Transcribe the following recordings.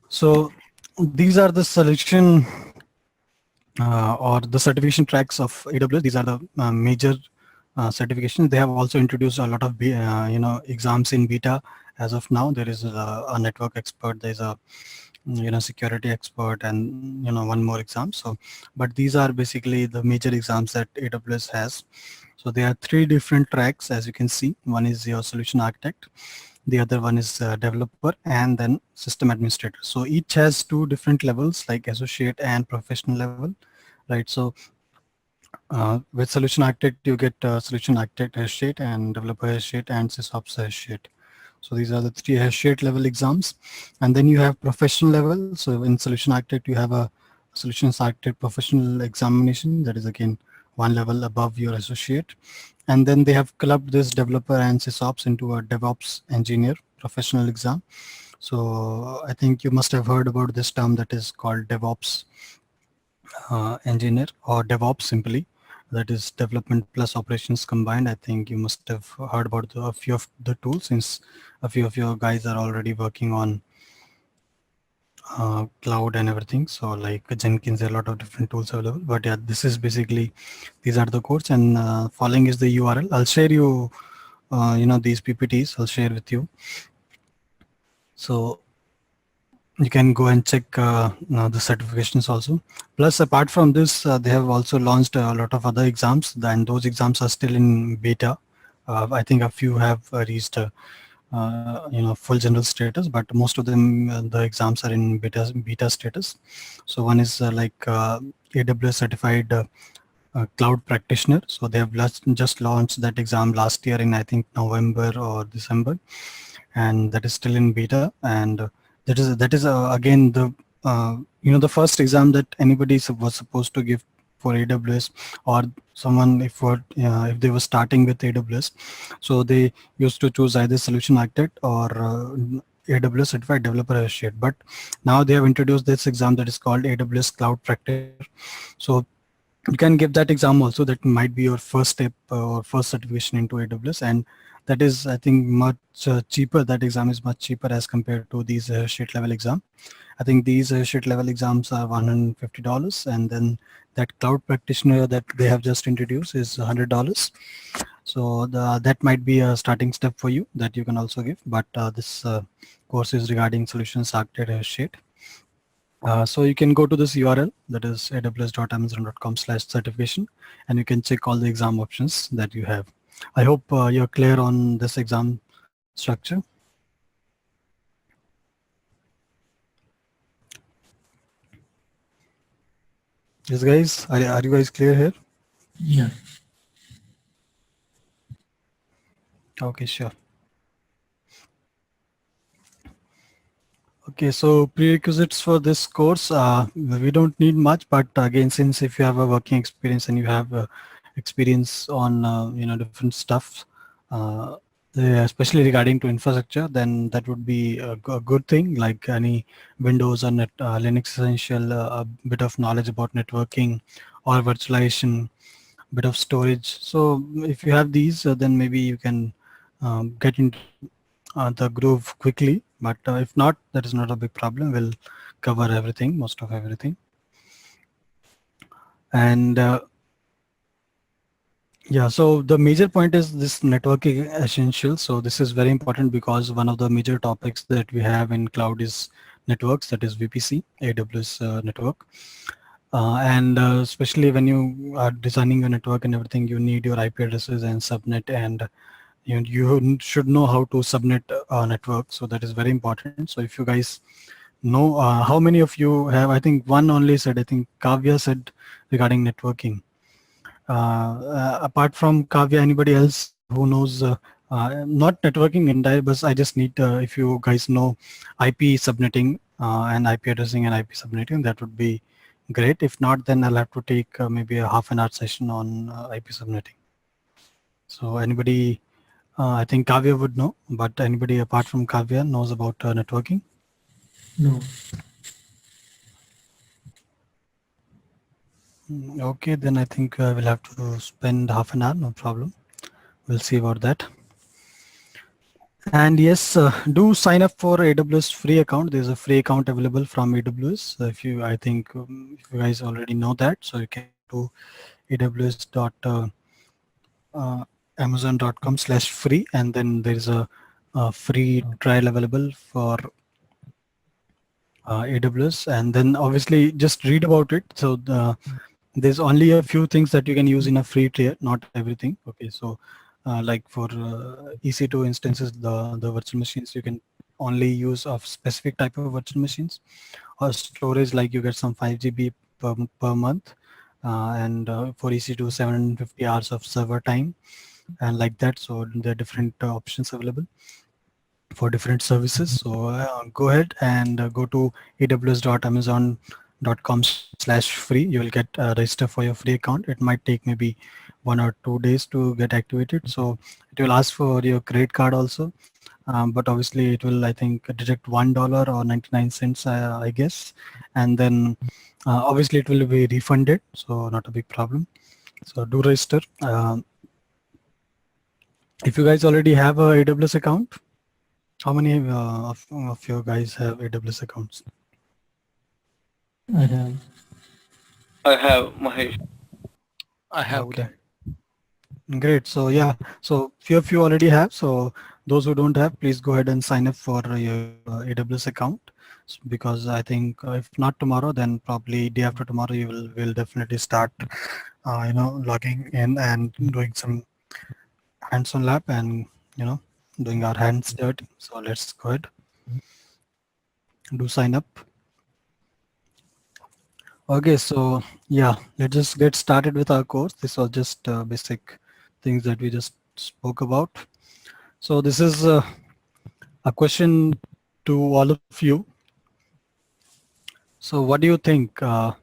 So these are the solution or the certification tracks of AWS. These are the major certifications. They have also introduced a lot of exams in beta. As of now, there is a network expert, there's a security expert, and one more exam. So but these are basically the major exams that AWS has. So there are three different tracks, as you can see. One is your solution architect, the other one is developer, and then system administrator. So each has two different levels, like associate and professional level, right? So with solution architect, you get solution architect associate and developer associate and sysops associate. So these are the three associate level exams. And then you have professional level. So in solution architect, you have a solutions architect professional examination. That is again one level above your associate. And then they have clubbed this developer and sysops into a DevOps engineer professional exam. So I think you must have heard about this term that is called DevOps engineer, or DevOps simply. That is development plus operations combined. I think you must have heard about a few of the tools, since a few of your guys are already working on cloud and everything. So like Jenkins, there are a lot of different tools available. But yeah, this is basically, these are the course, and following is the URL. I'll share you, these PPTs. I'll share with you. So you can go and check the certifications also. Plus, apart from this, they have also launched a lot of other exams, and those exams are still in beta. I think a few have reached full general status, but most of them, the exams are in beta status. So one is AWS certified cloud practitioner. So they have just launched that exam last year in, I think, November or December, and that is still in beta. And that is again the the first exam that anybody was supposed to give for AWS, or someone if they were starting with AWS. So they used to choose either solution architect or AWS certified developer associate. But now they have introduced this exam that is called AWS cloud practitioner. So you can give that exam also. That might be your first step or first certification into AWS, and that is, I think, much cheaper. That exam is much cheaper as compared to these sheet level exam. I think these sheet level exams are $150, and then that cloud practitioner that they have just introduced is $100. So that might be a starting step for you that you can also give. But this course is regarding solutions architect associate. So you can go to this URL, that is aws.amazon.com/certification, and you can check all the exam options that you have. I hope you're clear on this exam structure. Yes, guys, are you guys clear here? Yeah. Okay, sure. Okay, so prerequisites for this course, we don't need much, but again, since if you have a working experience and you have experience on different stuff, uh, especially regarding to infrastructure, then that would be a good thing. Like any Windows or Linux essential, a bit of knowledge about networking or virtualization, bit of storage. So if you have these, then maybe you can get into the groove quickly. But if not, that is not a big problem. We'll cover everything, most of everything. And yeah, so the major point is this networking essential. So this is very important because one of the major topics that we have in cloud is networks, that is VPC, AWS network. And especially when you are designing your network and everything, you need your IP addresses and subnet, and you should know how to subnet a network. So that is very important. So if you guys know, how many of you have, I think one only said, I think Kavya said regarding networking. Apart from Kavya, anybody else who knows, not networking entire, but I just need, if you guys know IP subnetting and IP addressing and IP subnetting, that would be great. If not, then I'll have to take maybe a half an hour session on IP subnetting. So anybody, I think Kavya would know, but anybody apart from Kavya knows about networking? No. Okay, then I think we'll have to spend half an hour, no problem. We'll see about that. And yes, do sign up for AWS free account. There's a free account available from AWS. If you, I think, if you guys already know that, so you can go to aws.amazon.com/free, and then there's a free trial available for AWS, and then obviously just read about it. So there's only a few things that you can use in a free tier, not everything. Okay, so like for EC2 instances, the virtual machines you can only use of specific type of virtual machines, or storage like you get some 5 GB per month, and for EC2 750 hours of server time, and like that. So there are different options available for different services. So go ahead and go to aws.amazon.com/free. You will get register for your free account. It might take maybe 1 or 2 days to get activated. So it will ask for your credit card also. But obviously it will, I think, deduct $1 or 99 cents, I guess. And then obviously it will be refunded. So not a big problem. So do register. If you guys already have a AWS account, how many of you guys have AWS accounts? I have. I have Mahesh. I have Okay, Uday. great. So yeah, so few of you already have. So those who don't have, please go ahead and sign up for your AWS account, because I think if not tomorrow, then probably day after tomorrow you will definitely start, logging in and doing some hands-on lab, and you know doing our hands dirty. So let's go ahead, do sign up. Okay, so yeah, let's just get started with our course. This was just basic things that we just spoke about. So this is a question to all of you. So what do you think? I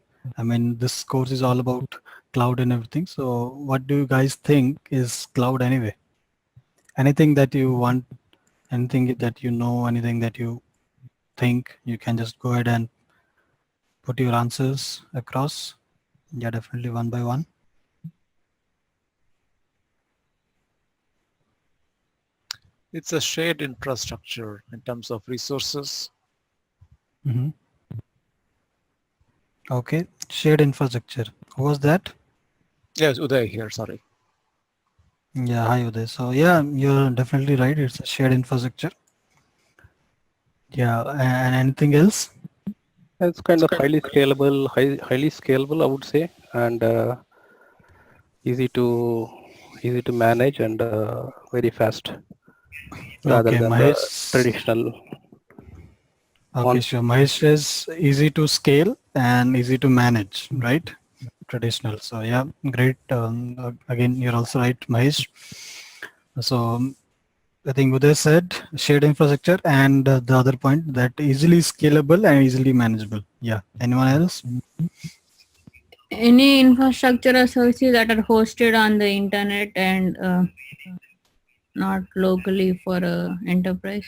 mean, this course is all about cloud and everything. So what do you guys think is cloud anyway? Anything that you want, anything that you know, anything that you think, you can just go ahead and put your answers across. Yeah, definitely one by one. It's a shared infrastructure in terms of resources. Mm-hmm. Okay, shared infrastructure. Who was that? Yes, Uday here, sorry. Yeah, hi Uday. So yeah, you're definitely right. It's a shared infrastructure. Yeah, and anything else? It's kind of highly scalable, I would say, and easy to easy to manage and very fast rather Okay, than the Mahesh. traditional Okay, one. sure. Mahesh is easy to scale and easy to manage, right? Traditional. So yeah, great. Again, you're also right, Mahesh. So I think Uday said shared infrastructure, and the other point that easily scalable and easily manageable. Yeah. Anyone else? Any infrastructure or services that are hosted on the internet and not locally for a enterprise.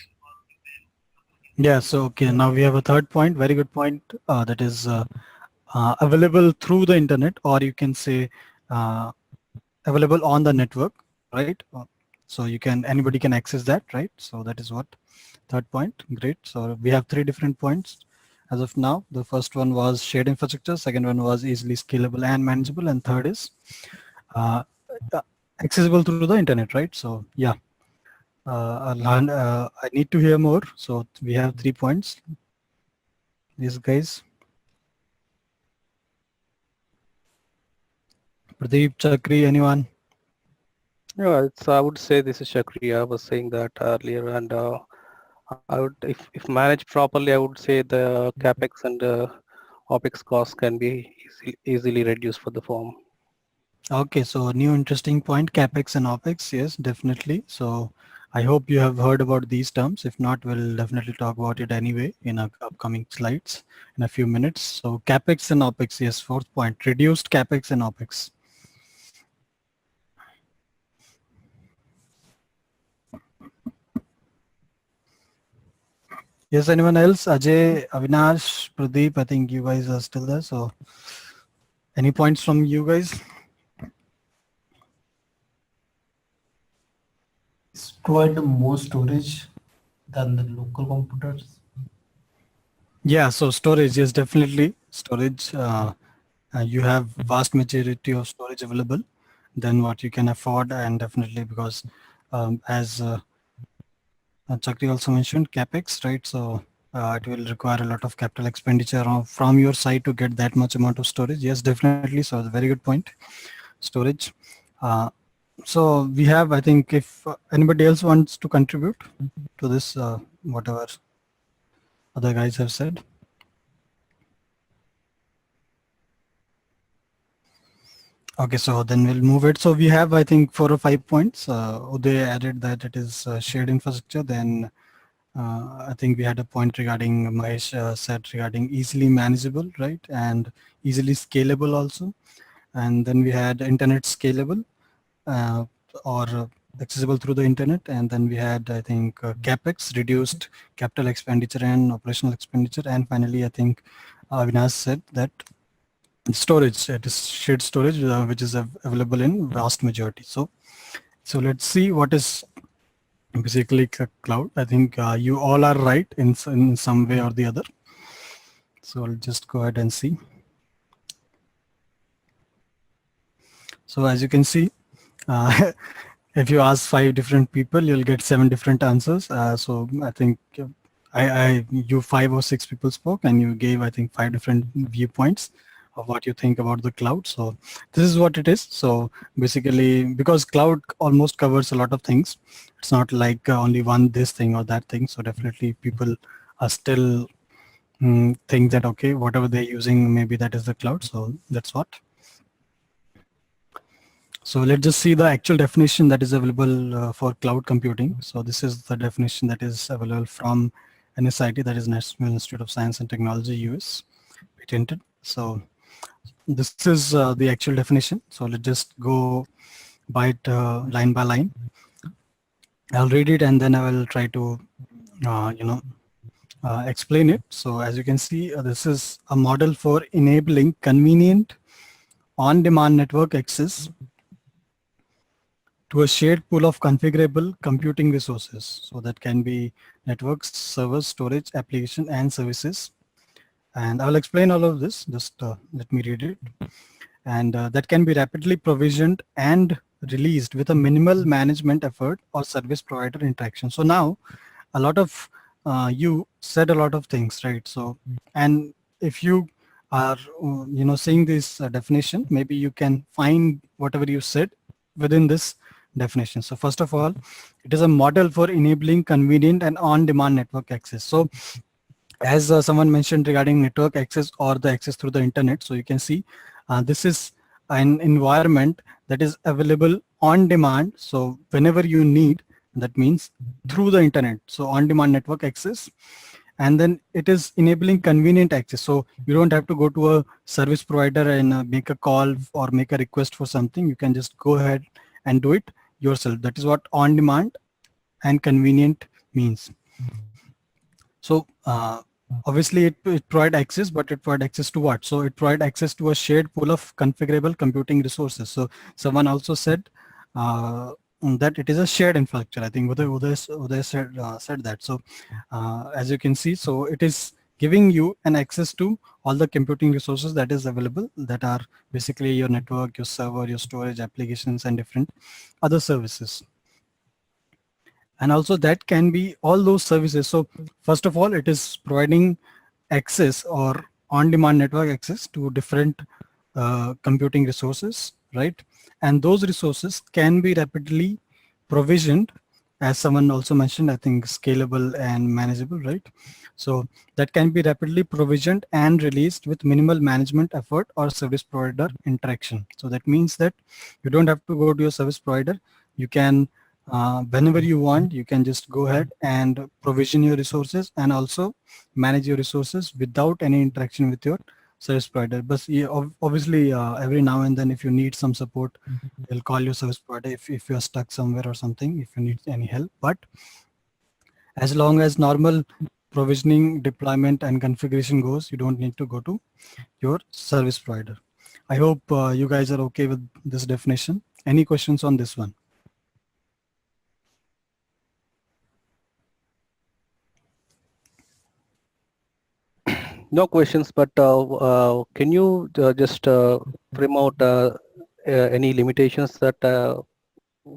Yeah. So okay, now we have a third point. Very good point. That is available through the internet, or you can say uh, available on the network, right? So you can, anybody can access that, right? So that is what third point. Great. So we have three different points as of now. The first one was shared infrastructure, second one was easily scalable and manageable, and third is uh, uh, accessible through the internet, right? So yeah, I need to hear more. So we have 3 points. These guys, Pradeep, Chakri, anyone? Yeah, it's I would say this is Shakriya. I was saying that earlier, and I would if managed properly, I would say the capex and opex costs can be easily reduced for the firm. Okay, so new interesting point, capex and opex. Yes, definitely. So I hope you have heard about these terms. If not, we'll definitely talk about it anyway in our upcoming slides in a few minutes. So capex and opex. Yes, fourth point, reduced capex and opex. Yes, anyone else? Ajay, Avinash, Pradeep, I think you guys are still there. So any points from you guys? provide more storage than the local computers. Yeah, so storage, yes, definitely storage. You have vast majority of storage available than what you can afford, and definitely because as Chakri also mentioned, capex, right? So it will require a lot of capital expenditure from your side to get that much amount of storage. Yes, definitely. So it's a very good point. Storage. Uh, so we have, I think, if anybody else wants to contribute to this, whatever other guys have said. Okay, so then we'll move it. So we have, I think, 4 or 5 points. Uday added that it is shared infrastructure. Then I think we had a point regarding Mahesh said regarding easily manageable, right? And easily scalable also. And then we had internet scalable or accessible through the internet. And then we had, I think, CapEx, reduced capital expenditure and operational expenditure. And finally, I think Avinash said that storage, it is shared storage, which is available in vast majority. So let's see what is basically cloud. I think you all are right in some way or the other. So I'll just go ahead and see. So as you can see, if you ask 5 different people, you'll get 7 different answers. So I think you 5 or 6 people spoke and you gave, I think, 5 different viewpoints of what you think about the cloud. So this is what it is. So basically, because cloud almost covers a lot of things, it's not like only one this thing or that thing. So definitely people are still think that, okay, whatever they're using, maybe that is the cloud. So that's what. So let's just see the actual definition that is available for cloud computing. So this is the definition that is available from NSIT, that is National Institute of Science and Technology, US, patented. So this is the actual definition. So let's just go by it line by line. I'll read it and then I will try to, explain it. So as you can see, this is a model for enabling convenient on-demand network access to a shared pool of configurable computing resources. So that can be networks, servers, storage, application, and services. And I will explain all of this. Just let me read it. And that can be rapidly provisioned and released with a minimal management effort or service provider interaction. So now a lot of you said a lot of things, right? So, and if you are, seeing this definition, maybe you can find whatever you said within this definition. So first of all, it is a model for enabling convenient and on-demand network access. So as someone mentioned regarding network access or the access through the internet, so you can see this is an environment that is available on demand. So whenever you need, that means through the internet. So on-demand network access. And then it is enabling convenient access. So you don't have to go to a service provider and make a call or make a request for something. You can just go ahead and do it yourself. That is what on-demand and convenient means. So obviously it provides access, but it provides access to what? So it provides access to a shared pool of configurable computing resources. So someone also said that it is a shared infrastructure. I think Uday said that. So as you can see, so it is giving you an access to all the computing resources that is available, that are basically your network, your server, your storage, applications, and different other services. And also that can be all those services. So first of all, it is providing access or on-demand network access to different computing resources, right? And those resources can be rapidly provisioned, as someone also mentioned, I think scalable and manageable, right? So that can be rapidly provisioned and released with minimal management effort or service provider interaction. So that means that you don't have to go to your service provider. You can whenever you want, you can just go ahead and provision your resources and also manage your resources without any interaction with your service provider. But obviously, every now and then, if you need some support, you'll call your service provider if you're stuck somewhere or something, if you need any help. But as long as normal provisioning, deployment, and configuration goes, you don't need to go to your service provider. I hope you guys are okay with this definition. Any questions on this one? No questions, but can you just frame out any limitations that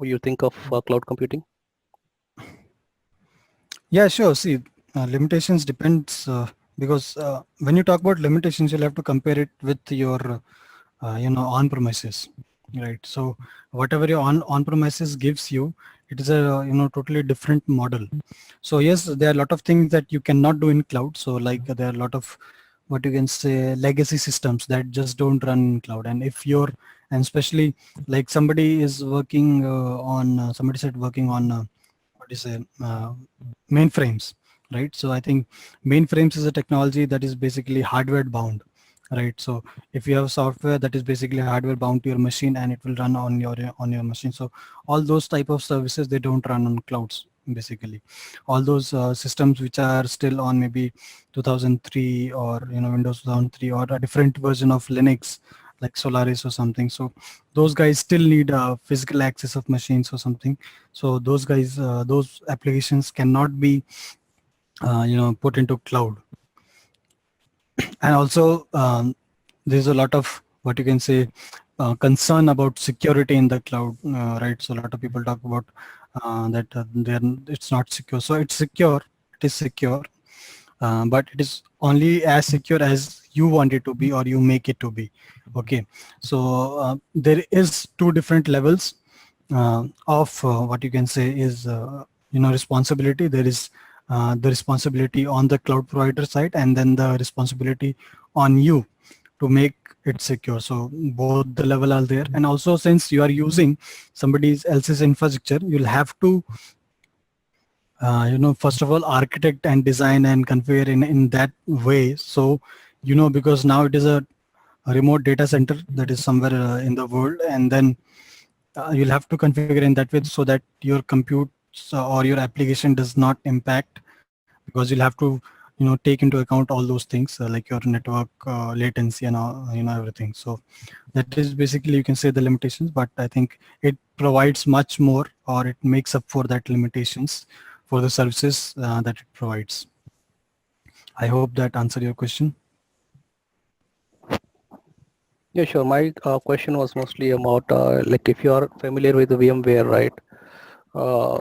you think of cloud computing? Yeah, sure. See, limitations depends because when you talk about limitations, you'll have to compare it with your, on premises, right? So whatever your on premises gives you, it is a totally different model. So yes, there are a lot of things that you cannot do in cloud. So like there are a lot of what you can say legacy systems that just don't run in cloud. And if you're and especially like somebody is working on somebody said working on what is it mainframes, right? So I think mainframes is a technology that is basically hardware bound, right? So if you have software that is basically hardware bound to your machine and it will run on your machine, so all those type of services, they don't run on clouds. Basically all those systems which are still on maybe 2003 or Windows 2003 or a different version of Linux like Solaris or something, so those guys still need physical access of machines or something. So those guys those applications cannot be put into cloud. And also there's a lot of what you can say concern about security in the cloud, right? So a lot of people talk about that it's not secure. So it's secure, it is secure, but it is only as secure as you want it to be or you make it to be. Okay, so there is two different levels of what you can say is responsibility. There is the responsibility on the cloud provider side and then the responsibility on you to make it secure. So both the level are there. And also since you are using somebody else's infrastructure, you'll have to first of all architect and design and configure in that way. So because now it is a remote data center that is somewhere in the world, and then you'll have to configure in that way so that your compute or your application does not impact, because you'll have to take into account all those things like your network latency and everything. So that is basically, you can say, the limitations, but I think it provides much more, or it makes up for that limitations for the services that it provides. I hope that answered your question. Yeah, sure. My question was mostly about like if you are familiar with VMware, right? Uh,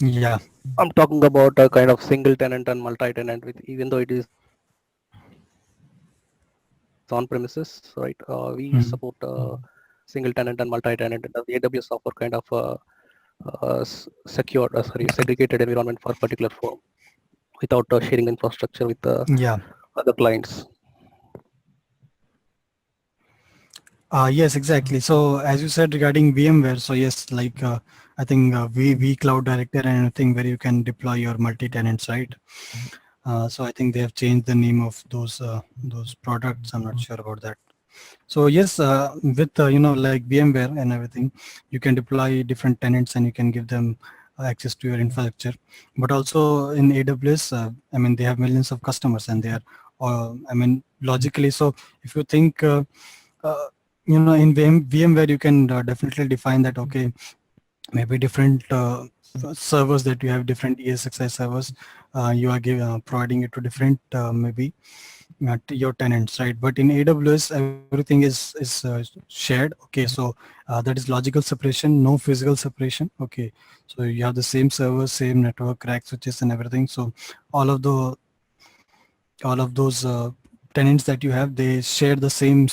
Yeah. I'm talking about a kind of single tenant and multi-tenant, with even though it is on premises, right? We Mhm. support single tenant and multi-tenant, and the AWS offer kind of secure, sorry, segregated environment for a particular firm without sharing infrastructure with the Yeah. other clients. Yes, exactly. So as you said regarding VMware, so yes, like I think Cloud Director and anything where you can deploy your multi-tenants, right? So I think they have changed the name of those products. I'm not sure about that. So yes, with like VMware and everything, you can deploy different tenants and you can give them access to your infrastructure. But also in AWS, I mean, they have millions of customers and they are, I mean, logically. So if you think, uh, in VMware, you can definitely define that. Okay, maybe different servers that you have, different ESXi servers, you are providing it to different maybe your tenants, right? But in AWS, everything is shared. Okay, so that is logical separation, no physical separation. Okay, so you have the same server, same network, rack switches, and everything. So all of the all of those tenants that you have, they share the same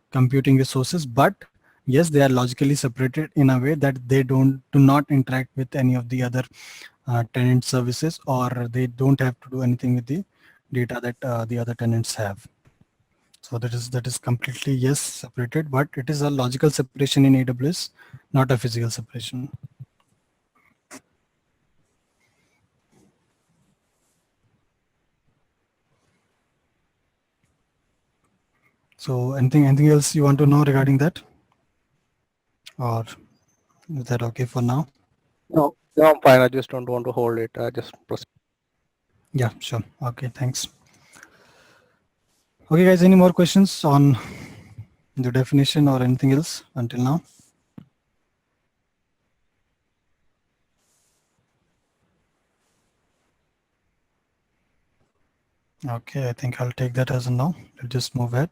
computing resources, but yes, they are logically separated in a way that they do not interact with any of the other tenant services, or they don't have to do anything with the data that the other tenants have. So that is completely, yes, separated, but it is a logical separation in AWS, not a physical separation. So anything else you want to know regarding that, or is that okay for now? No, no, I'm fine. I just don't want to hold it. I just proceed. Yeah, sure. Okay, thanks. Okay, guys, any more questions on the definition or anything else until now? Okay, I think I'll take that as a no. Let's just move ahead.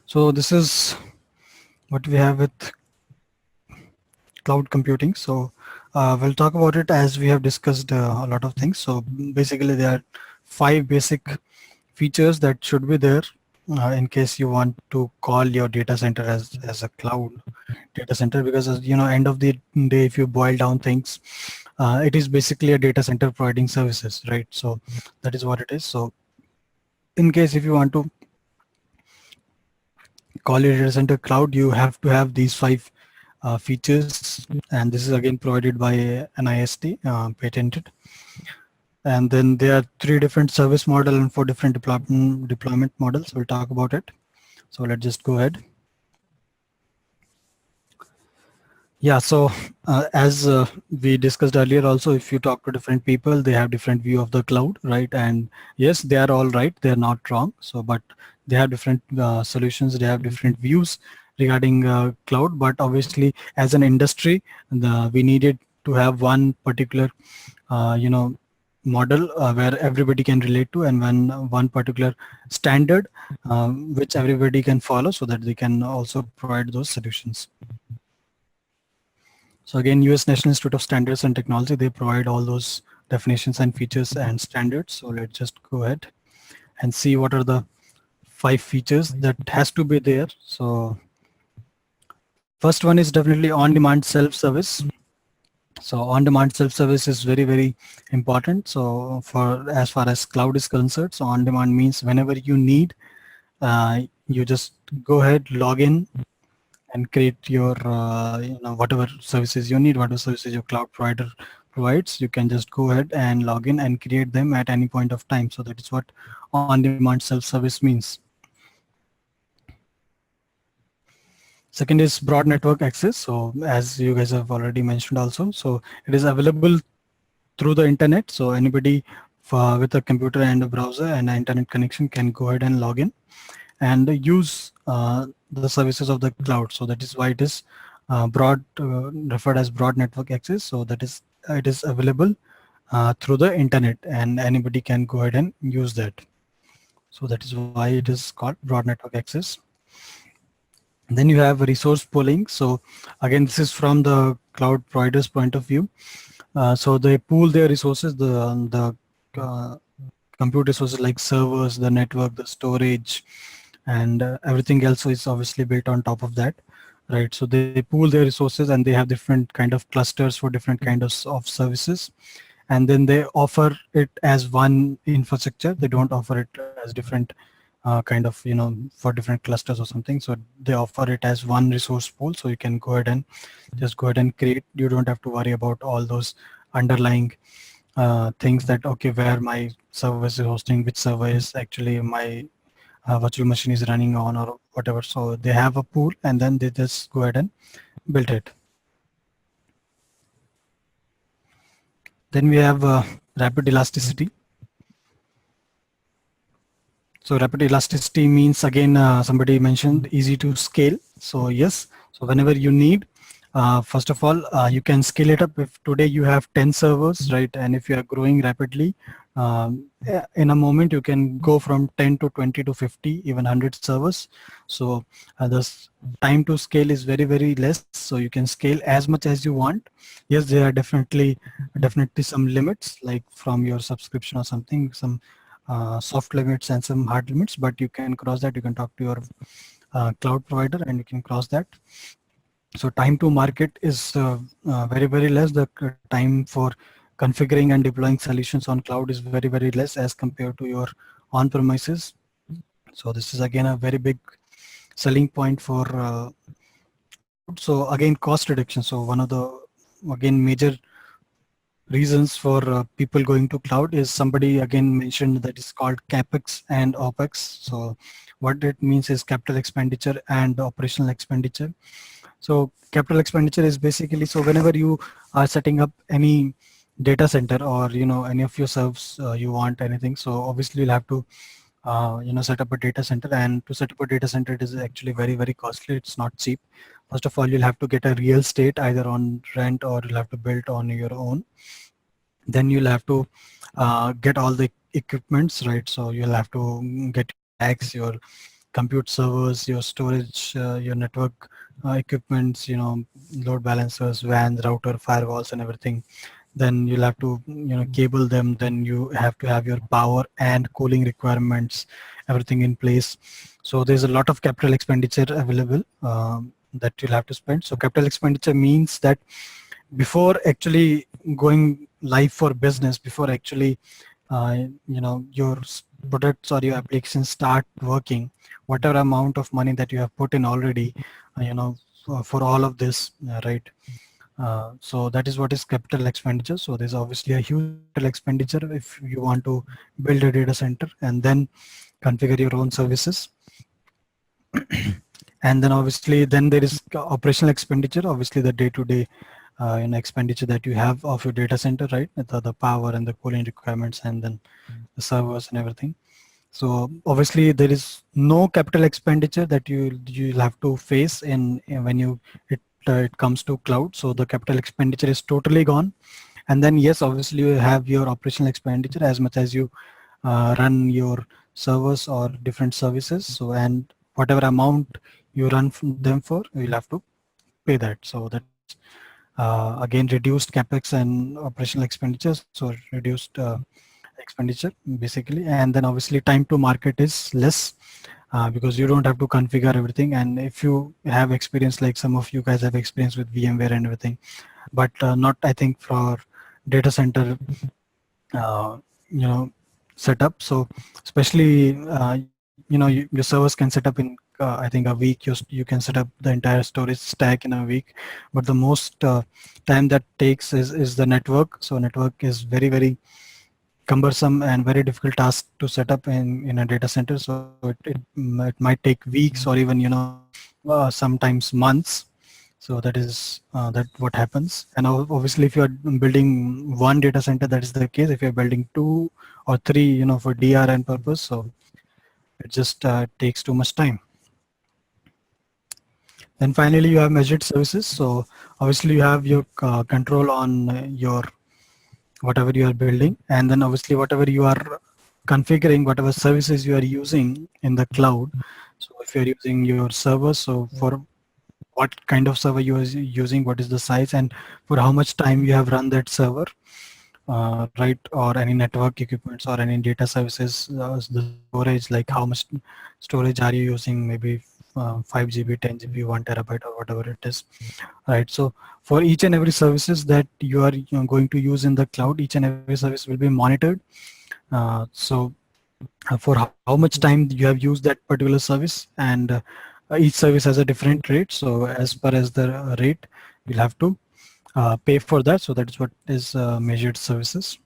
So this is what we have with cloud computing. So we'll talk about it as we have discussed a lot of things. So basically there are 5 basic features that should be there in case you want to call your data center as a cloud data center, because as you know, end of the day, if you boil down things, it is basically a data center providing services, right? So that is what it is. So in case if you want to call your data center cloud, you have to have these 5 features, and this is again provided by NIST, patented. And then there are 3 different service model and 4 different deployment models. We'll talk about it. So let's just go ahead. Yeah, so as we discussed earlier also, if you talk to different people, they have different view of the cloud, right? And yes, they are all right, they're not wrong. So, but they have different solutions, they have different views regarding cloud. But obviously, as an industry, we needed to have one particular, model where everybody can relate to, and one particular standard which everybody can follow, so that they can also provide those solutions. So again, US National Institute of Standards and Technology, they provide all those definitions and features and standards. So let's just go ahead and see what are the 5 features that has to be there. So first one is definitely on-demand self-service. So on-demand self-service is very, very important. So for as far as cloud is concerned, so on-demand means whenever you need, you just go ahead, log in, and create your whatever services you need, whatever services your cloud provider provides. You can just go ahead and log in and create them at any point of time. So that is what on-demand self-service means. Second is broad network access. So as you guys have already mentioned also, so it is available through the internet. So anybody with a computer and a browser and an internet connection can go ahead and log in and use the services of the cloud. So that is why it is referred as broad network access. So that is it is available through the internet, and anybody can go ahead and use that. So that is why it is called broad network access. Then you have resource pooling. So again, this is from the cloud provider's point of view. So they pool their resources, the compute resources like servers, the network, the storage, and everything else is obviously built on top of that, right? So they pool their resources and they have different kind of clusters for different kinds of services, and then they offer it as one infrastructure. They don't offer it as different kind of, for different clusters or something. So they offer it as one resource pool, so you can go ahead and just go ahead and create. You don't have to worry about all those underlying things that, okay, where my service is hosting, which server is actually my virtual machine is running on, or whatever. So they have a pool, and then they just go ahead and build it. Then we have rapid elasticity. So rapid elasticity means, again, somebody mentioned easy to scale. So yes, so whenever you need, first of all, you can scale it up. If today you have 10 servers, right, and if you are growing rapidly, in a moment you can go from 10 to 20 to 50, even 100 servers. So the time to scale is very, very less. So you can scale as much as you want. Yes, there are definitely some limits, like from your subscription or something, some soft limits and some hard limits, but you can cross that. You can talk to your cloud provider and you can cross that. So time to market is very, very less. The time for configuring and deploying solutions on cloud is very, very less as compared to your on-premises. So this is again a very big selling point for cloud. So again, cost reduction. So one of the, again, major reasons for people going to cloud is, somebody again mentioned, that is called capex and opex. So what it means is capital expenditure and operational expenditure. So capital expenditure is basically, so whenever you are setting up any data center, or any of your servers, you want anything, so obviously you'll have to set up a data center. And to set up a data center, it is actually very, very costly. It's not cheap. First of all, you'll have to get a real estate either on rent, or you'll have to build on your own. Then you'll have to get all the equipments, right? So you'll have to get racks, your compute servers, your storage, your network equipments, load balancers, WANs, router, firewalls, and everything. Then you'll have to cable them. Then you have to have your power and cooling requirements, everything in place. So there's a lot of capital expenditure available that you'll have to spend. So capital expenditure means that before actually going live for business, before actually your products or your applications start working, whatever amount of money that you have put in already, for all of this, right? So that is what is capital expenditure. So there's obviously a huge capital expenditure if you want to build a data center and then configure your own services. And then obviously then there is operational expenditure, obviously the day-to-day expenditure that you have of your data center, right? The power and the cooling requirements and then the servers and everything. So obviously there is no capital expenditure that you'll have to face in when it comes to cloud. So the capital expenditure is totally gone. And then yes, obviously you have your operational expenditure as much as you run your servers or different services. So and whatever amount you run them for, you'll have to pay that. So that's again reduced capex and operational expenditure. So reduced expenditure basically. And then obviously time to market is less because you don't have to configure everything. And if you have experience, like some of you guys have experience with VMware and everything, but not I think for data center uh, you know setup. So especially your servers can set up in I think a week. You can set up the entire storage stack in a week, but the most time that takes is the network. So network is very, very cumbersome and very difficult task to set up in a data center. So it might take weeks or even sometimes months. So that is that what happens. And obviously if you're building one data center, that is the case. If you're building two or three for DRN purpose, so it just takes too much time. Then finally you have measured services. So obviously you have your control on your whatever you are building, and then obviously whatever you are configuring, whatever services you are using in the cloud. So if you're using your server, so for what kind of server you are using, what is the size, and for how much time you have run that server, right? Or any network equipments or any data services, the storage, like how much storage are you using, maybe 5 GB, 10 GB, 1 terabyte or whatever it is, right? So for each and every services that you are going to use in the cloud, each and every service will be monitored. So for how much time you have used that particular service, and each service has a different rate. So as per as the rate, you'll have to pay for that. So that is what is measured services.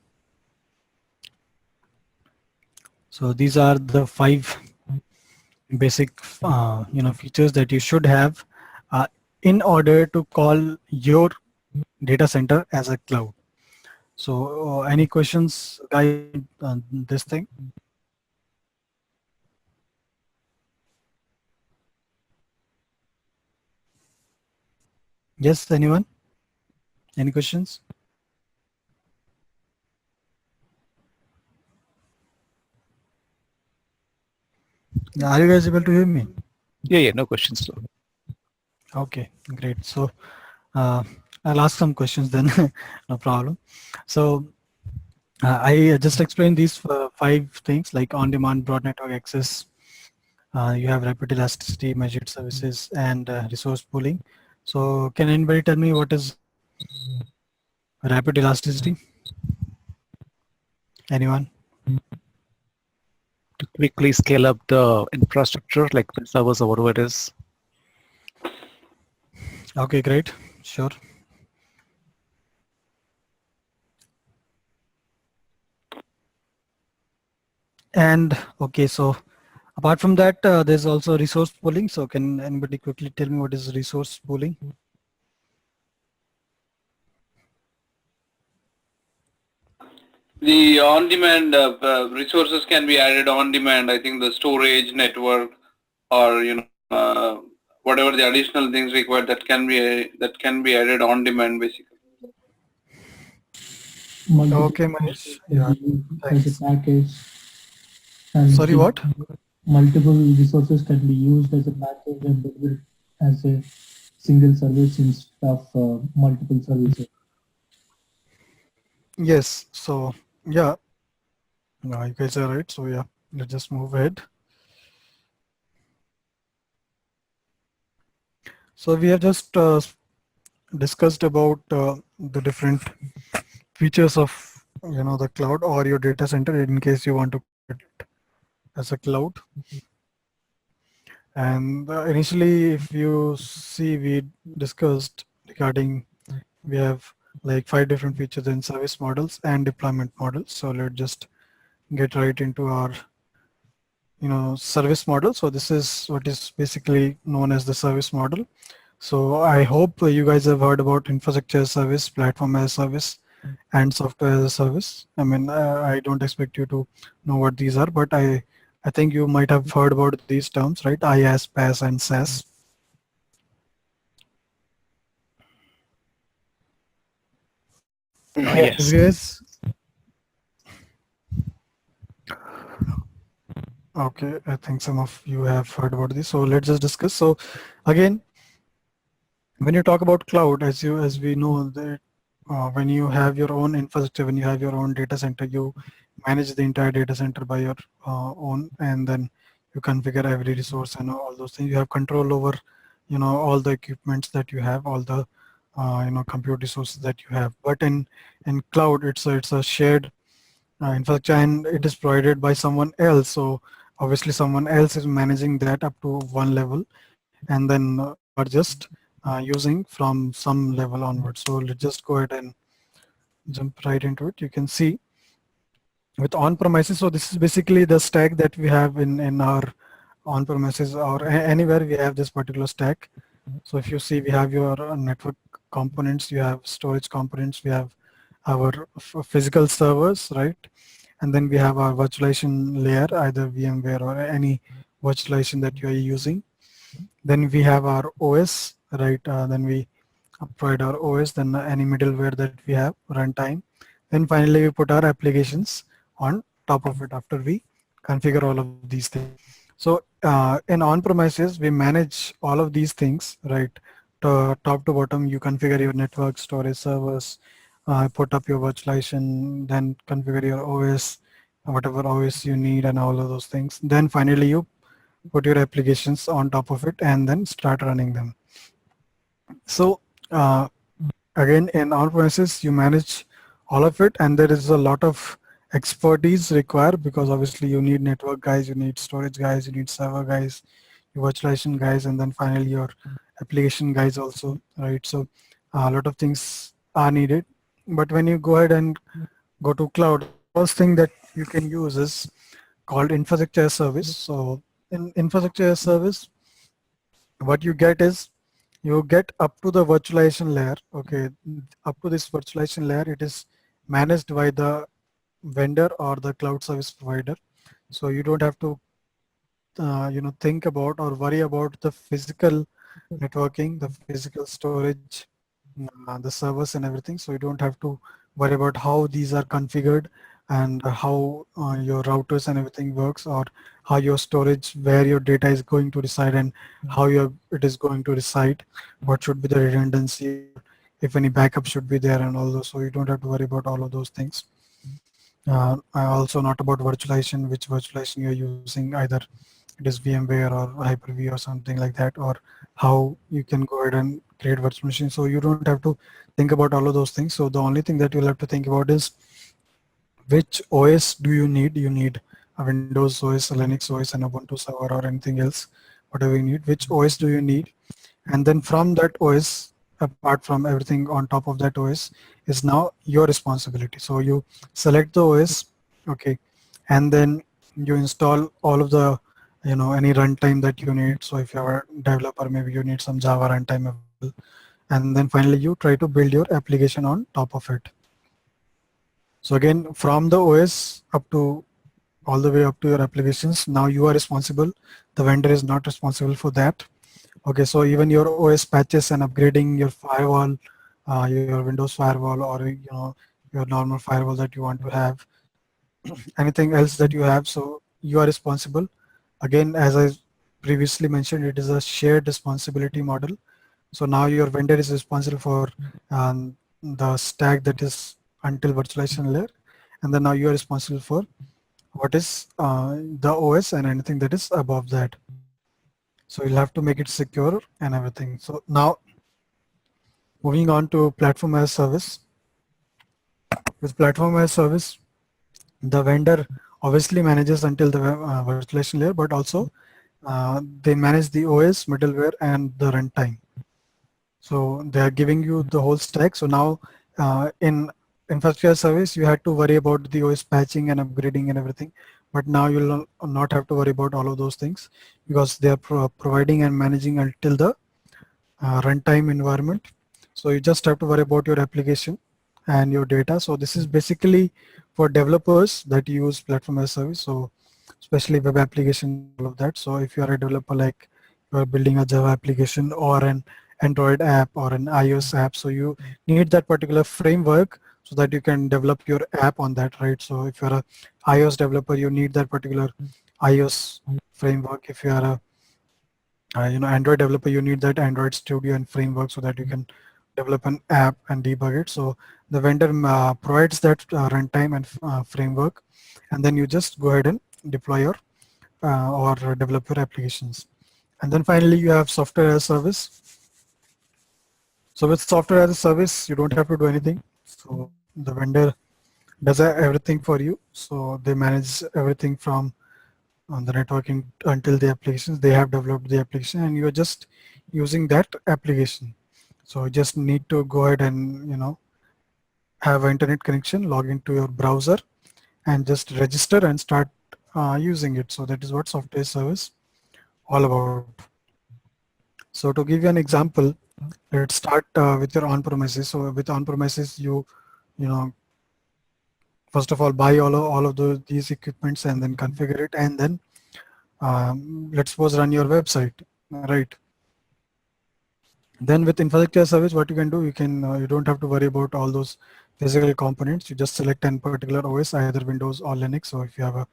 So these are the 5 basic features that you should have uh, in order to call your data center as a cloud. So any questions, guys, on this thing? Yes, anyone? Any questions? Are you guys able to hear me? Yeah, no questions. Sir. Okay, great. So I'll ask some questions then, no problem. So I just explained these 5 things, like on-demand broad network access. You have rapid elasticity, measured services, and resource pooling. So can anybody tell me what is rapid elasticity? Anyone? To quickly scale up the infrastructure, like the servers or whatever it is. Okay, great. Sure. And okay, so apart from that, there's also resource pooling. So can anybody quickly tell me what is resource pooling? The on-demand resources can be added on demand. I think the storage network, or whatever the additional things required, that can be added on demand basically. multiple Okay, Manish. resources can Yeah, be used as a thanks. package, and Sorry, what? multiple resources can be used as a package and delivered as a single service instead of multiple services. Yes. So yeah, you guys are right. So yeah, let's just move ahead. So we have just discussed about the different features of the cloud or your data center in case you want to call it as a cloud. And initially, if you see, we discussed regarding we have like 5 different features in service models and deployment models. So let's just get right into our service model. So this is what is basically known as the service model. So I hope you guys have heard about infrastructure as a service, platform as a service, and software as a service. I mean, I don't expect you to know what these are, but I think you might have heard about these terms, right? IaaS, PaaS, and SaaS. Yes. Yes, guys. Okay, I think some of you have heard about this. So let's just discuss. So again, when you talk about cloud, as we know that when you have your own infrastructure, when you have your own data center, you manage the entire data center by your own, and then you configure every resource and all those things. You have control over, all the equipments that you have, all the compute resources that you have. But in cloud, it's a shared infrastructure, and it is provided by someone else. So obviously, someone else is managing that up to one level, and then you are just using from some level onwards. So let's just go ahead and jump right into it. You can see with on-premises. So this is basically the stack that we have in our on-premises or anywhere we have this particular stack. So if you see, we have your network components, you have storage components, we have our physical servers, right? And then we have our virtualization layer, either VMware or any virtualization that you are using. Then we have our OS, right? Then we provide our OS, then any middleware that we have, runtime. Then finally, we put our applications on top of it after we configure all of these things. So in on-premises, we manage all of these things, right? Top to bottom, you configure your network, storage, servers, put up your virtualization, then configure your OS, whatever OS you need and all of those things. Then finally, you put your applications on top of it and then start running them. So uh, again, in on-premises, you manage all of it, and there is a lot of expertise required because obviously you need network guys, you need storage guys, you need server guys, your virtualization guys, and then finally your application guys also, right? So a lot of things are needed. But when you go ahead and go to cloud, the first thing that you can use is called infrastructure as service. So in infrastructure as service, what you get is you get up to the virtualization layer. Okay, up to this virtualization layer, it is managed by the vendor or the cloud service provider. So you don't have to think about or worry about the physical networking, the physical storage, the servers and everything. So you don't have to worry about how these are configured and how your routers and everything works, or how your storage, where your data is going to reside and how it is going to reside, what should be the redundancy, if any backup should be there and all those. So you don't have to worry about all of those things. Also not about virtualization, which virtualization you're using, either it is VMware or Hyper-V or something like that, or how you can go ahead and create virtual machines. So you don't have to think about all of those things. So the only thing that you'll have to think about is which OS do you need? You need a Windows OS, a Linux OS, an Ubuntu server, or anything else, whatever you need. Which OS do you need? And then from that OS, apart from everything on top of that OS, is now your responsibility. So you select the OS, okay, and then you install all of the, any runtime that you need. So if you're a developer, maybe you need some Java runtime available. And then finally, you try to build your application on top of it. So again, from the OS up to all the way up to your applications, now you are responsible. The vendor is not responsible for that. Okay, so even your OS patches and upgrading your firewall, your Windows firewall, or your normal firewall that you want to have, anything else that you have. So you are responsible. Again, as I previously mentioned, it is a shared responsibility model. So now your vendor is responsible for the stack that is until virtualization layer, and then now you are responsible for what is the OS and anything that is above that. So you'll have to make it secure and everything. So now moving on to platform as service. With platform as service, the vendor obviously manages until the virtualization layer, but also they manage the OS, middleware, and the runtime. So they are giving you the whole stack. So now in infrastructure service, you had to worry about the OS patching and upgrading and everything. But now you'll not have to worry about all of those things because they are providing and managing until the runtime environment. So you just have to worry about your application and your data. So this is basically for developers that use platform as service. So especially web application, all of that. So if you are a developer, like you are building a Java application or an Android app or an iOS app, so you need that particular framework so that you can develop your app on that, right? So if you're a iOS developer, you need that particular iOS framework. If you are a Android developer, you need that Android Studio and framework so that you can develop an app and debug it. So the vendor provides that runtime and framework, and then you just go ahead and deploy your or develop your applications. And then finally, you have software as a service. So with software as a service, you don't have to do anything. So the vendor does everything for you. So they manage everything from on the networking until the applications. They have developed the application and you're just using that application. So you just need to go ahead and have an internet connection, log into your browser and just register and start using it. So that is what software service all about. So to give you an example, let's start with your on-premises. So with on-premises, you know first of all buy all of these equipments and then configure it, and then let's suppose run your website, right? Then with infrastructure service, what you can do, you don't have to worry about all those physical components. You just select an particular OS, either Windows or Linux. So if you have a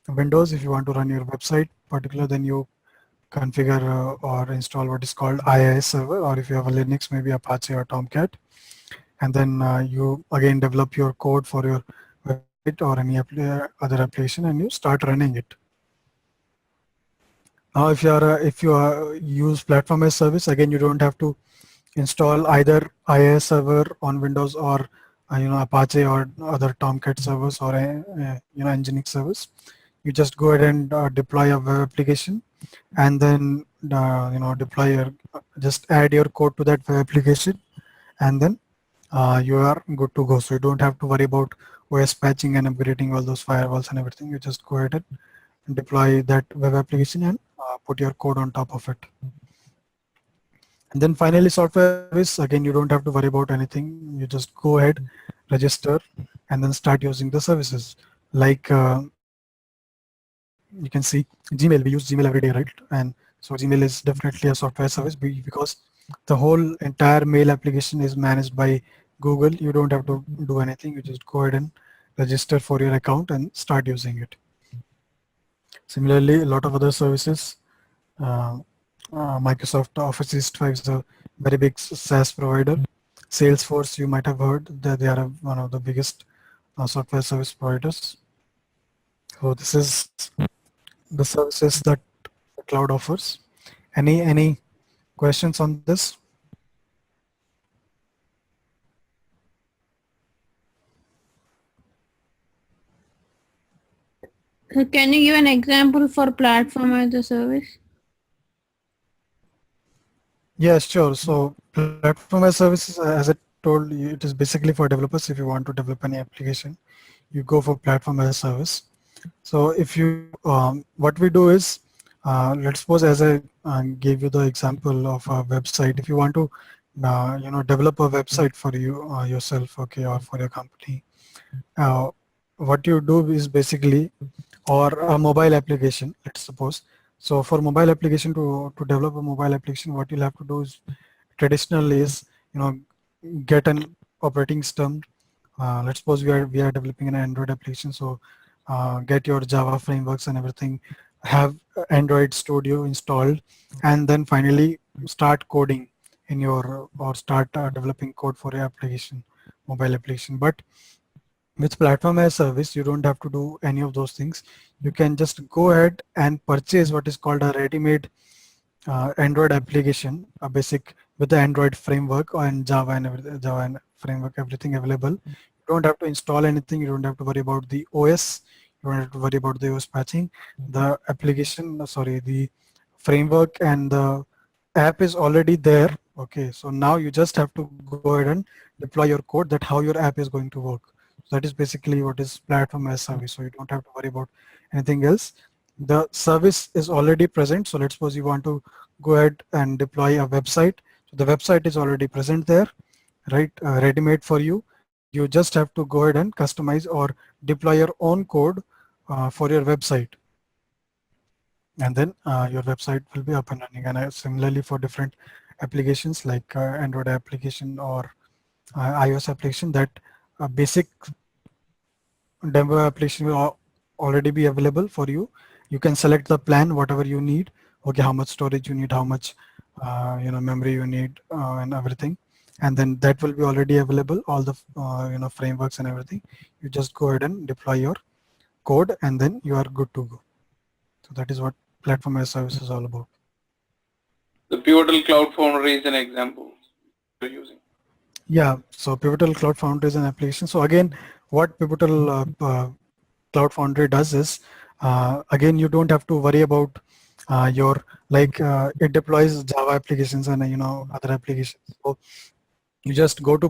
Windows, if you want to run your website particular, then you configure or install what is called IIS server, or if you have a Linux, maybe Apache or Tomcat, and then you again develop your code for your website or any other application, and you start running it. Now, if you use platform as service, again you don't have to install either IIS server on Windows or Apache or other Tomcat servers or Nginx servers. You just go ahead and deploy a web application, and then deploy your just add your code to that web application, and then you are good to go. So you don't have to worry about OS patching and upgrading all those firewalls and everything. You just go ahead and deploy that web application and put your code on top of it. And then finally, software service, again, you don't have to worry about anything. You just go ahead, register, and then start using the services. Like you can see Gmail, we use Gmail every day, right? And so Gmail is definitely a software service because the whole entire mail application is managed by Google. You don't have to do anything. You just go ahead and register for your account and start using it. Similarly, a lot of other services, Microsoft Office 365 is a very big SaaS provider. Salesforce, you might have heard that they are one of the biggest software service providers. So this is the services that the cloud offers. Any questions on this? So can you give an example for platform as a service? Yeah, sure. So platform as services, as I told you, it is basically for developers. If you want to develop any application, you go for platform as a service. So if you, what we do is, let's suppose as I gave you the example of a website. If you want to, develop a website for you yourself, okay, or for your company, what you do is basically, or a mobile application, let's suppose. So for mobile application to develop a mobile application, what you'll have to do is traditionally is, get an operating system let's suppose we are developing an Android application. So get your Java frameworks and everything, have Android Studio installed, and then finally start coding in your or start developing code for your application, mobile application. But with platform as service, you don't have to do any of those things. You can just go ahead and purchase what is called a ready-made Android application, a basic with the Android framework and Java and everything, Java and framework, everything available. You don't have to install anything. You don't have to worry about the OS. You don't have to worry about the OS patching. The application, sorry, the framework and the app is already there. Okay, so now you just have to go ahead and deploy your code that how your app is going to work. So that is basically what is platform as service. So you don't have to worry about anything else. The service is already present. So let's suppose you want to go ahead and deploy a website. So the website is already present there, right? Ready-made for you. You just have to go ahead and customize or deploy your own code for your website. And then your website will be up and running. And similarly for different applications like Android application or iOS application, that basic demo application will already be available for you. You can select the plan, whatever you need. Okay, how much storage you need, how much memory you need, and everything. And then that will be already available. All the frameworks and everything. You just go ahead and deploy your code, and then you are good to go. So that is what platform as service is all about. The Pivotal Cloud Foundry is an example we're using. Yeah, so Pivotal Cloud Foundry is an application. So again, what Pivotal Cloud Foundry does is, again, you don't have to worry about your, like it deploys Java applications and other applications. So you just go to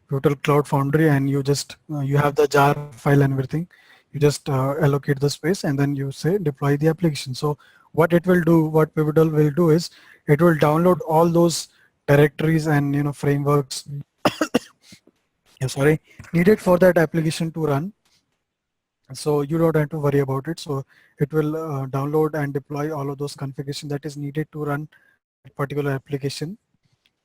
Pivotal Cloud Foundry and you just you have the jar file and everything. You just allocate the space and then you say deploy the application. So what it will do, what Pivotal will do is it will download all those directories and frameworks sorry, needed for that application to run. So you don't have to worry about it. So it will download and deploy all of those configuration that is needed to run that particular application,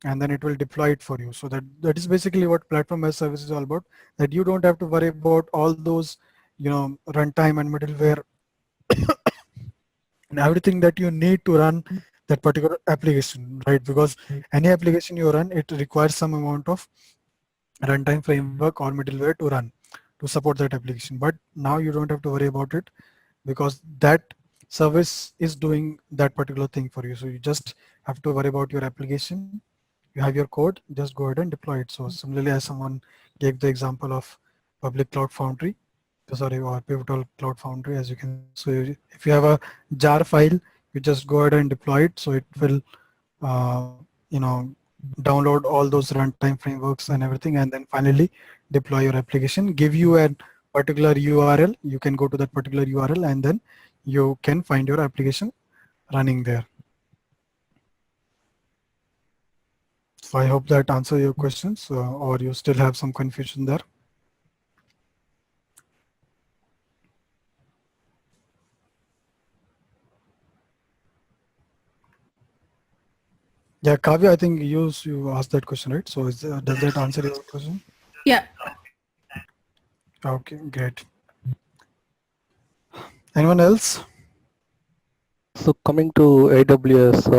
and then it will deploy it for you. So that is basically what platform as service is all about, that you don't have to worry about all those runtime and middleware and everything that you need to run that particular application, right? Because any application you run, it requires some amount of runtime framework or middleware to run to support that application. But now you don't have to worry about it because that service is doing that particular thing for you. So you just have to worry about your application. You have your code, just go ahead and deploy it. So similarly, as someone gave the example of public cloud foundry, or Pivotal Cloud Foundry, as you can see. So if you have a jar file, you just go ahead and deploy it. So it will, download all those runtime frameworks and everything, and then finally deploy your application, give you a particular URL. You can go to that particular URL and then you can find your application running there. So I hope that answers your questions, or you still have some confusion there. Yeah, Kavya, I think you asked that question, right? So does that answer your question? Yeah. Okay, great. Anyone else? So coming to AWS,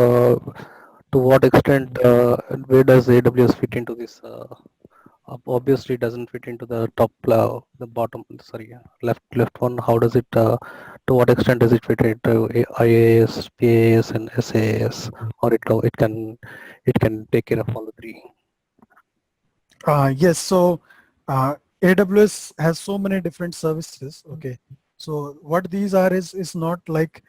to what extent, where does AWS fit into this? Obviously, it doesn't fit into the the bottom, sorry, left one. How does it, to what extent does it fit into IaaS, PaaS, and SaaS, or it can take care of all the three? Yes, so AWS has so many different services. Okay, so what these are is not like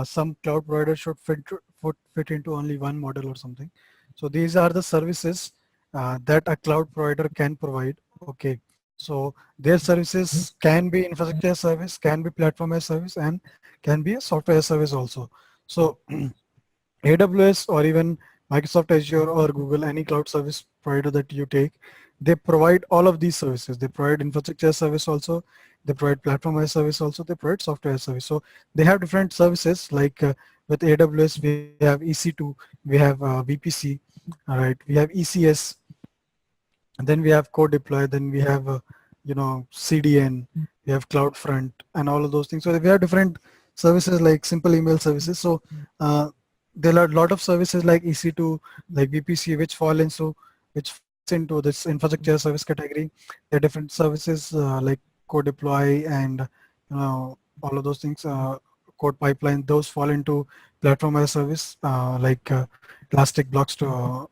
some cloud provider should fit into only one model or something. So these are the services that a cloud provider can provide. Okay, so their services can be infrastructure as service, can be platform as service, and can be a software as service also. So AWS or even Microsoft Azure or Google, any cloud service provider that you take, they provide all of these services. They provide infrastructure as service also, they provide platform as service also, they provide software as service. So they have different services, like with AWS we have EC2, we have VPC, all right, we have ECS, And then we have co-deploy, then we have CDN, we have CloudFront, and all of those things. So we have different services like simple email services. So uh, there are a lot of services like EC2, like VPC, which falls into this infrastructure service category. There are different services like co-deploy and all of those things. Code pipeline, those fall into platform as a service, like Elastic Blocks to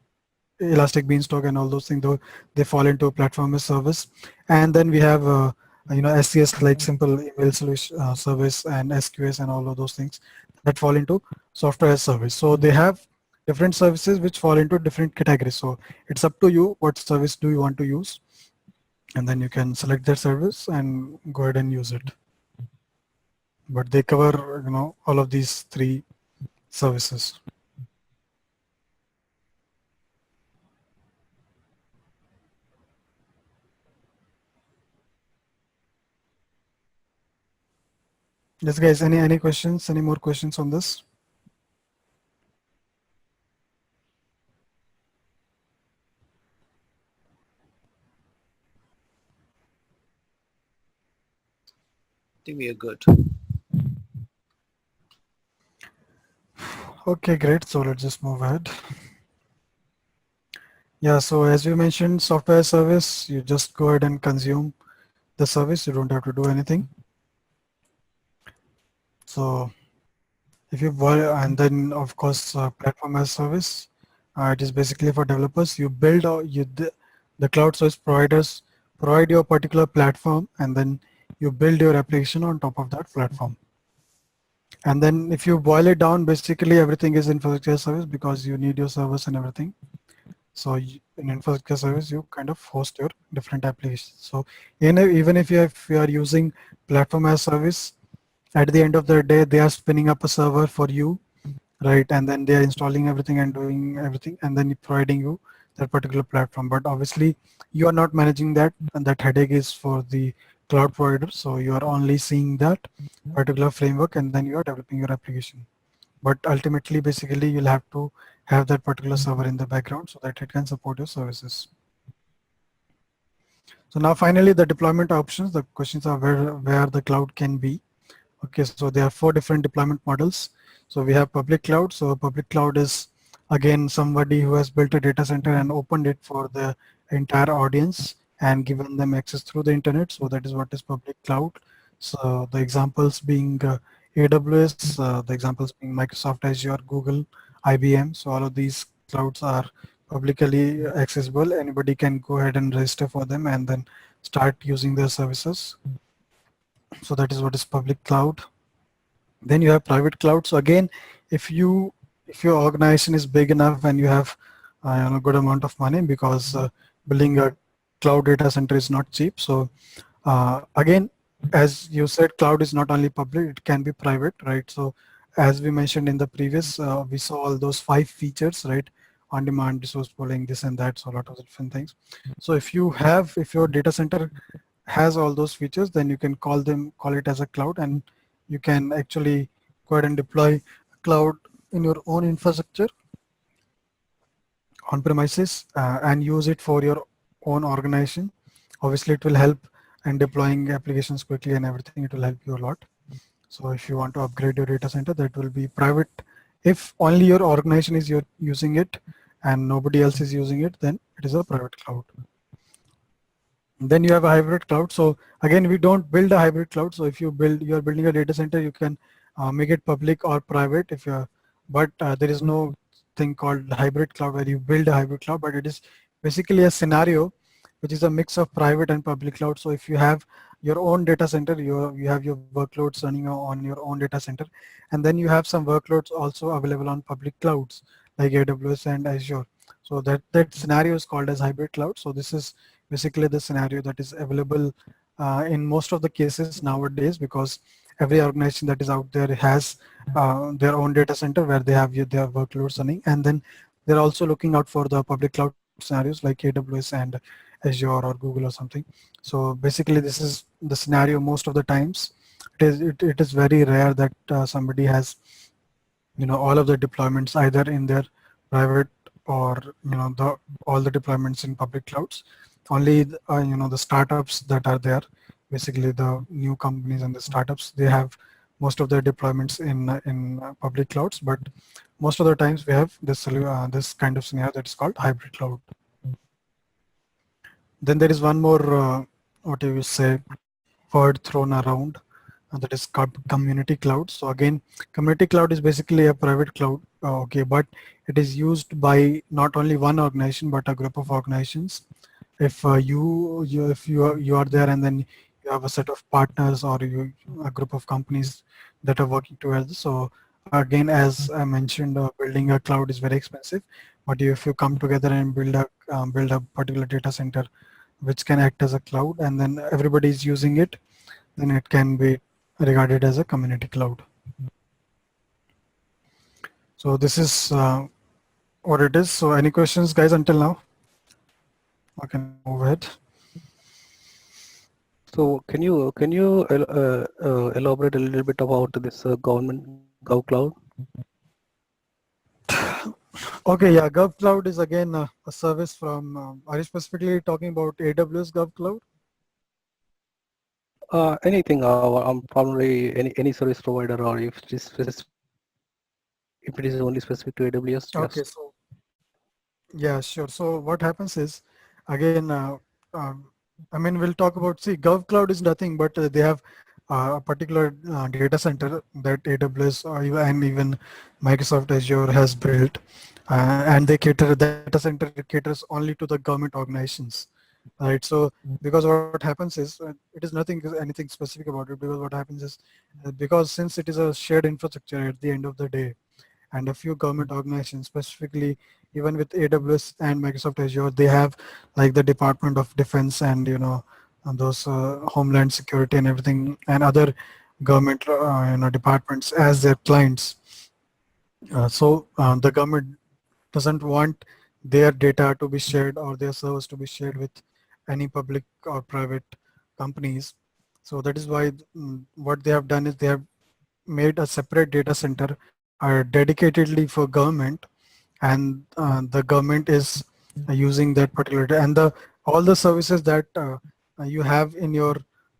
Elastic Beanstalk and all those things, though they fall into platform as service. And then we have SCS, like simple email solution service, and SQS and all of those things that fall into software as service. So they have different services which fall into different categories. So it's up to you what service do you want to use, and then you can select that service and go ahead and use it. But they cover all of these three services. Yes, guys, any questions? Any more questions on this? I think we are good. Okay, great. So let's just move ahead. Yeah, so as we mentioned, software service, you just go ahead and consume the service. You don't have to do anything. So if you buy, and then of course, platform as service, it is basically for developers. You build the cloud service providers provide your particular platform, and then you build your application on top of that platform. And then if you boil it down, basically everything is infrastructure service because you need your servers and everything. So in infrastructure service, you kind of host your different applications. So even if you are using platform as service, at the end of the day, they are spinning up a server for you, right? And then they are installing everything and doing everything, and then providing you that particular platform. But obviously, you are not managing that, and that headache is for the cloud provider. So you are only seeing that particular framework, and then you are developing your application. But ultimately, basically, you'll have to have that particular server in the background so that it can support your services. So now finally, the deployment options. The questions are where the cloud can be. Okay, so there are 4 different deployment models. So we have public cloud. So public cloud is again somebody who has built a data center and opened it for the entire audience and given them access through the internet. So that is what is public cloud. So the examples being AWS, the examples being Microsoft Azure, Google, IBM. So all of these clouds are publicly accessible. Anybody can go ahead and register for them and then start using their services. So that is what is public cloud. Then you have private cloud. So again, if your organization is big enough and you have good amount of money, because building a cloud data center is not cheap. So again, as you said, cloud is not only public, it can be private, right? So as we mentioned in the previous, we saw all those 5 features, right? On demand, resource pooling, this and that, so a lot of different things. So if your data center has all those features, then you can call it as a cloud, and you can actually go ahead and deploy cloud in your own infrastructure on premises and use it for your own organization. Obviously, it will help in deploying applications quickly and everything. It will help you a lot. So if you want to upgrade your data center, that will be private. If only your organization is using it and nobody else is using it, then it is a private cloud. Then you have a hybrid cloud. So again, we don't build a hybrid cloud. So if you are building a data center, you can make it public or private. But there is no thing called hybrid cloud where you build a hybrid cloud. But it is basically a scenario which is a mix of private and public cloud. So if you have your own data center, you have your workloads running on your own data center, and then you have some workloads also available on public clouds like AWS and Azure. So that scenario is called as hybrid cloud. So this is basically the scenario that is available in most of the cases nowadays, because every organization that is out there has their own data center where they have their workloads running, and then they're also looking out for the public cloud scenarios like AWS and Azure or Google or something. So basically this is the scenario most of the times. It is very rare that somebody has all of the deployments either in their private or all the deployments in public clouds. only the startups that are there, basically the new companies and the startups, they have most of their deployments in public clouds. But most of the times we have this kind of scenario that is called hybrid cloud. Then there is one more what do you say word thrown around, and that is called community cloud. So again, community cloud is basically a private cloud, okay, but it is used by not only one organization but a group of organizations. If you are there, and then you have a set of partners, or a group of companies that are working together. So again, as I mentioned, building a cloud is very expensive, but if you come together and build a particular data center which can act as a cloud, and then everybody is using it, then it can be regarded as a community cloud. So this is what it is. So any questions, guys, until now? I can move ahead. So can you elaborate a little bit about this government Gov Cloud? Okay, yeah, Gov Cloud is again a service from, are you specifically talking about AWS Gov Cloud? Anything, I'm probably any service provider, or if it is only specific to AWS, Okay, yes. so yeah, sure. So what happens is, again, I mean, we'll talk about, see, Gov Cloud is nothing but they have a particular data center that AWS and even Microsoft Azure has built, and they cater, that data center caters only to the government organizations, right? So because what happens is, it is anything specific about it, because what happens is, because since it is a shared infrastructure at the end of the day, and a few government organizations, specifically even with AWS and Microsoft Azure, they have like the Department of Defense, and and those Homeland Security and everything, and other government departments as their clients. So the government doesn't want their data to be shared, or their servers to be shared with any public or private companies. So that is why what they have done is they have made a separate data center dedicatedly for government, and the government is using that particular and the all the services that you have in your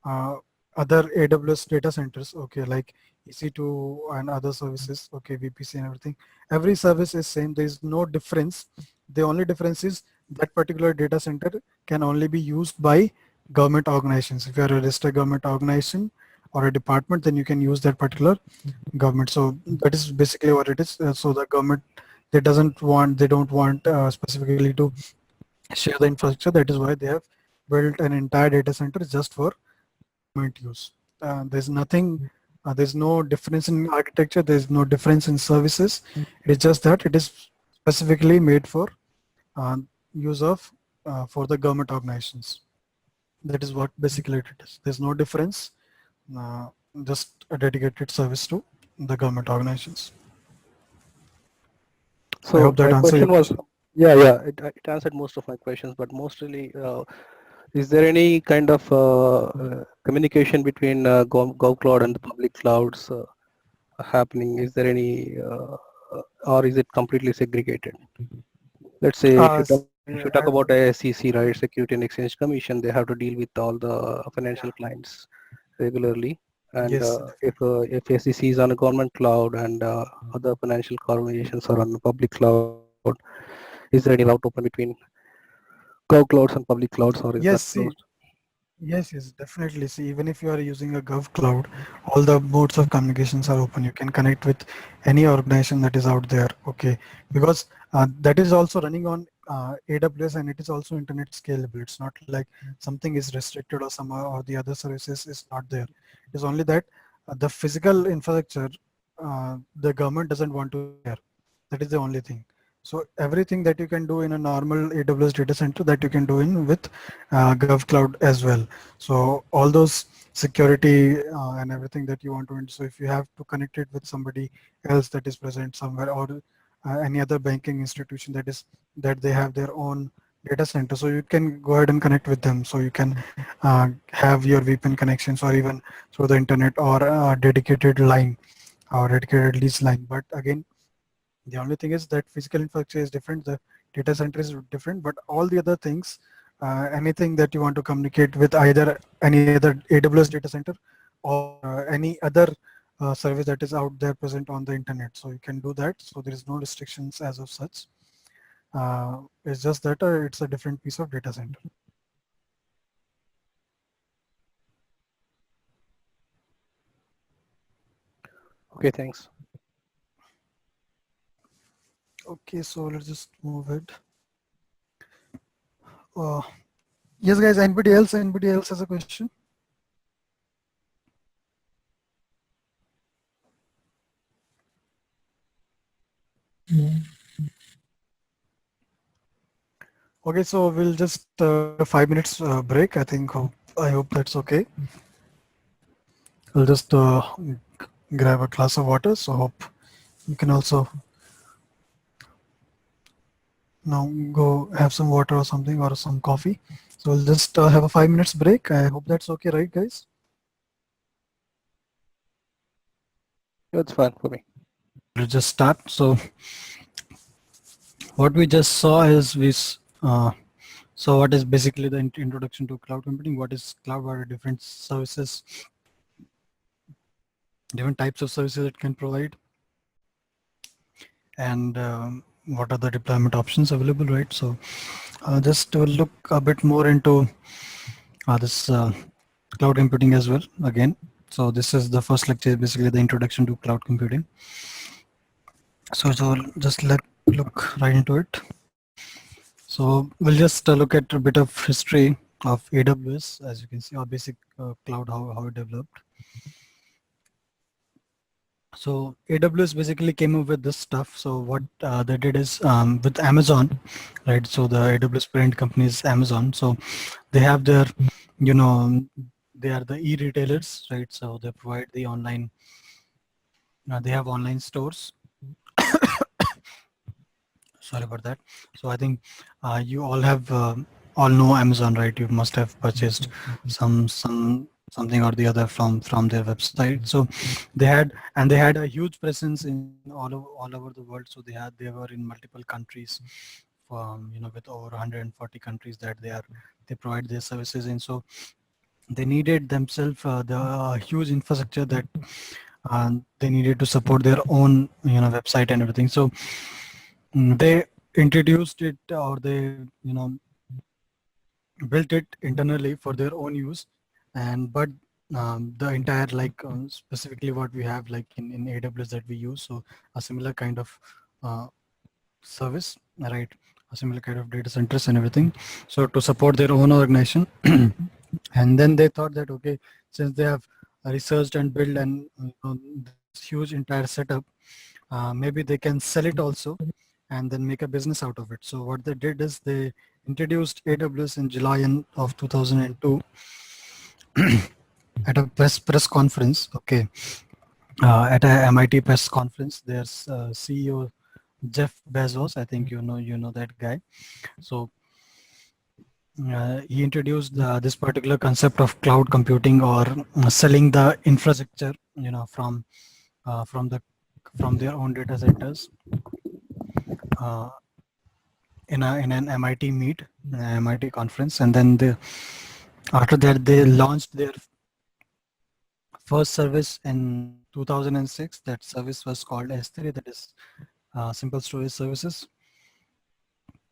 uh, other AWS data centers, okay, like EC2 and other services, okay, VPC and everything. Every service is same. There is no difference. The only difference is that particular data center can only be used by government organizations. If you are a registered government organization or a department, then you can use that particular government. So that is basically what it is. So the government, they don't want specifically to share the infrastructure. That is why they have built an entire data center just for government use. There's nothing, there's no difference in architecture. There's no difference in services. It's just that it is specifically made for use of for the government organizations. That is what basically it is. There's no difference. Uh, just a dedicated service to the government organizations. I So hope that my answers your question was, question. it answered most of my questions, but mostly, is there any kind of communication between Gov Cloud and the public clouds happening? Is there any, or is it completely segregated? Let's say if you talk about SEC, right, Security and Exchange Commission, they have to deal with all the financial clients regularly. And Yes, if SEC is on a government cloud and other financial organizations are on the public cloud, is there any route open between Gov clouds and public clouds, or is that yes. See, closed? yes, definitely. See, even if you are using a Gov cloud, all the modes of communications are open. You can connect with any organization that is out there. Okay, because that is also running on AWS, and it is also internet scalable. It's not like something is restricted or some or the other services is not there. It's only that the physical infrastructure the government doesn't want to share. That is the only thing. So everything that you can do in a normal AWS data center, that you can do in with Gov Cloud as well. So all those security and everything that you want to, so if you have to connect it with somebody else that is present somewhere, or any other banking institution that they have their own data center, so you can go ahead and connect with them. So you can have your VPN connections, or even through the internet, or a dedicated line or dedicated lease line. But again, the only thing is that physical infrastructure is different, the data center is different, but all the other things anything that you want to communicate with either any other AWS data center or any other service that is out there present on the internet. So you can do that. So there is no restrictions as of such. It's just that it's a different piece of data center. Okay, thanks. Okay, so let's just move it. Yes, guys. Anybody else? Anybody else has a question? Yeah. Okay, so we'll just a 5 minutes break. I hope that's okay. I'll just grab a glass of water. So hope you can also now go have some water or something or some coffee. So we'll just have a 5 minutes break. I hope that's okay, right, guys? It's fine for me. We'll just start. So what we just saw is so what is basically the introduction to cloud computing? What is cloud? What are different services, different types of services it can provide, and what are the deployment options available, right? So just to look a bit more into this cloud computing as well again. So this is the first lecture, basically the introduction to cloud computing. So just look right into it. So we'll just look at a bit of history of AWS, as you can see, our basic cloud, how it developed. So AWS basically came up with this stuff. So what they did is with Amazon, right? So the AWS parent company is Amazon. So they have their, they are the e-retailers, right? So they provide the online, they have online stores. Sorry about that. So I think you all have all know Amazon, right? You must have purchased something or the other from their website. So they had a huge presence in all over the world. So they were in multiple countries, with over 140 countries that they provide their services in. So they needed themselves the huge infrastructure that they needed to support their own website and everything. So they introduced it, or they built it internally for their own use, and but the entire specifically what we have like in AWS that we use, so a similar kind of service, right? A similar kind of data centers and everything, so to support their own organization. And then they thought that, okay, since they have researched and built and this huge entire setup, maybe they can sell it also and then make a business out of it. So what they did is they introduced AWS in July of 2002 at a press conference. Okay, at a MIT press conference, there's CEO Jeff Bezos. I think you know that guy. So he introduced this particular concept of cloud computing, or selling the infrastructure, from their own data centers. In an MIT meet, MIT conference, and then after that they launched their first service in 2006. That service was called S3, that is simple storage services.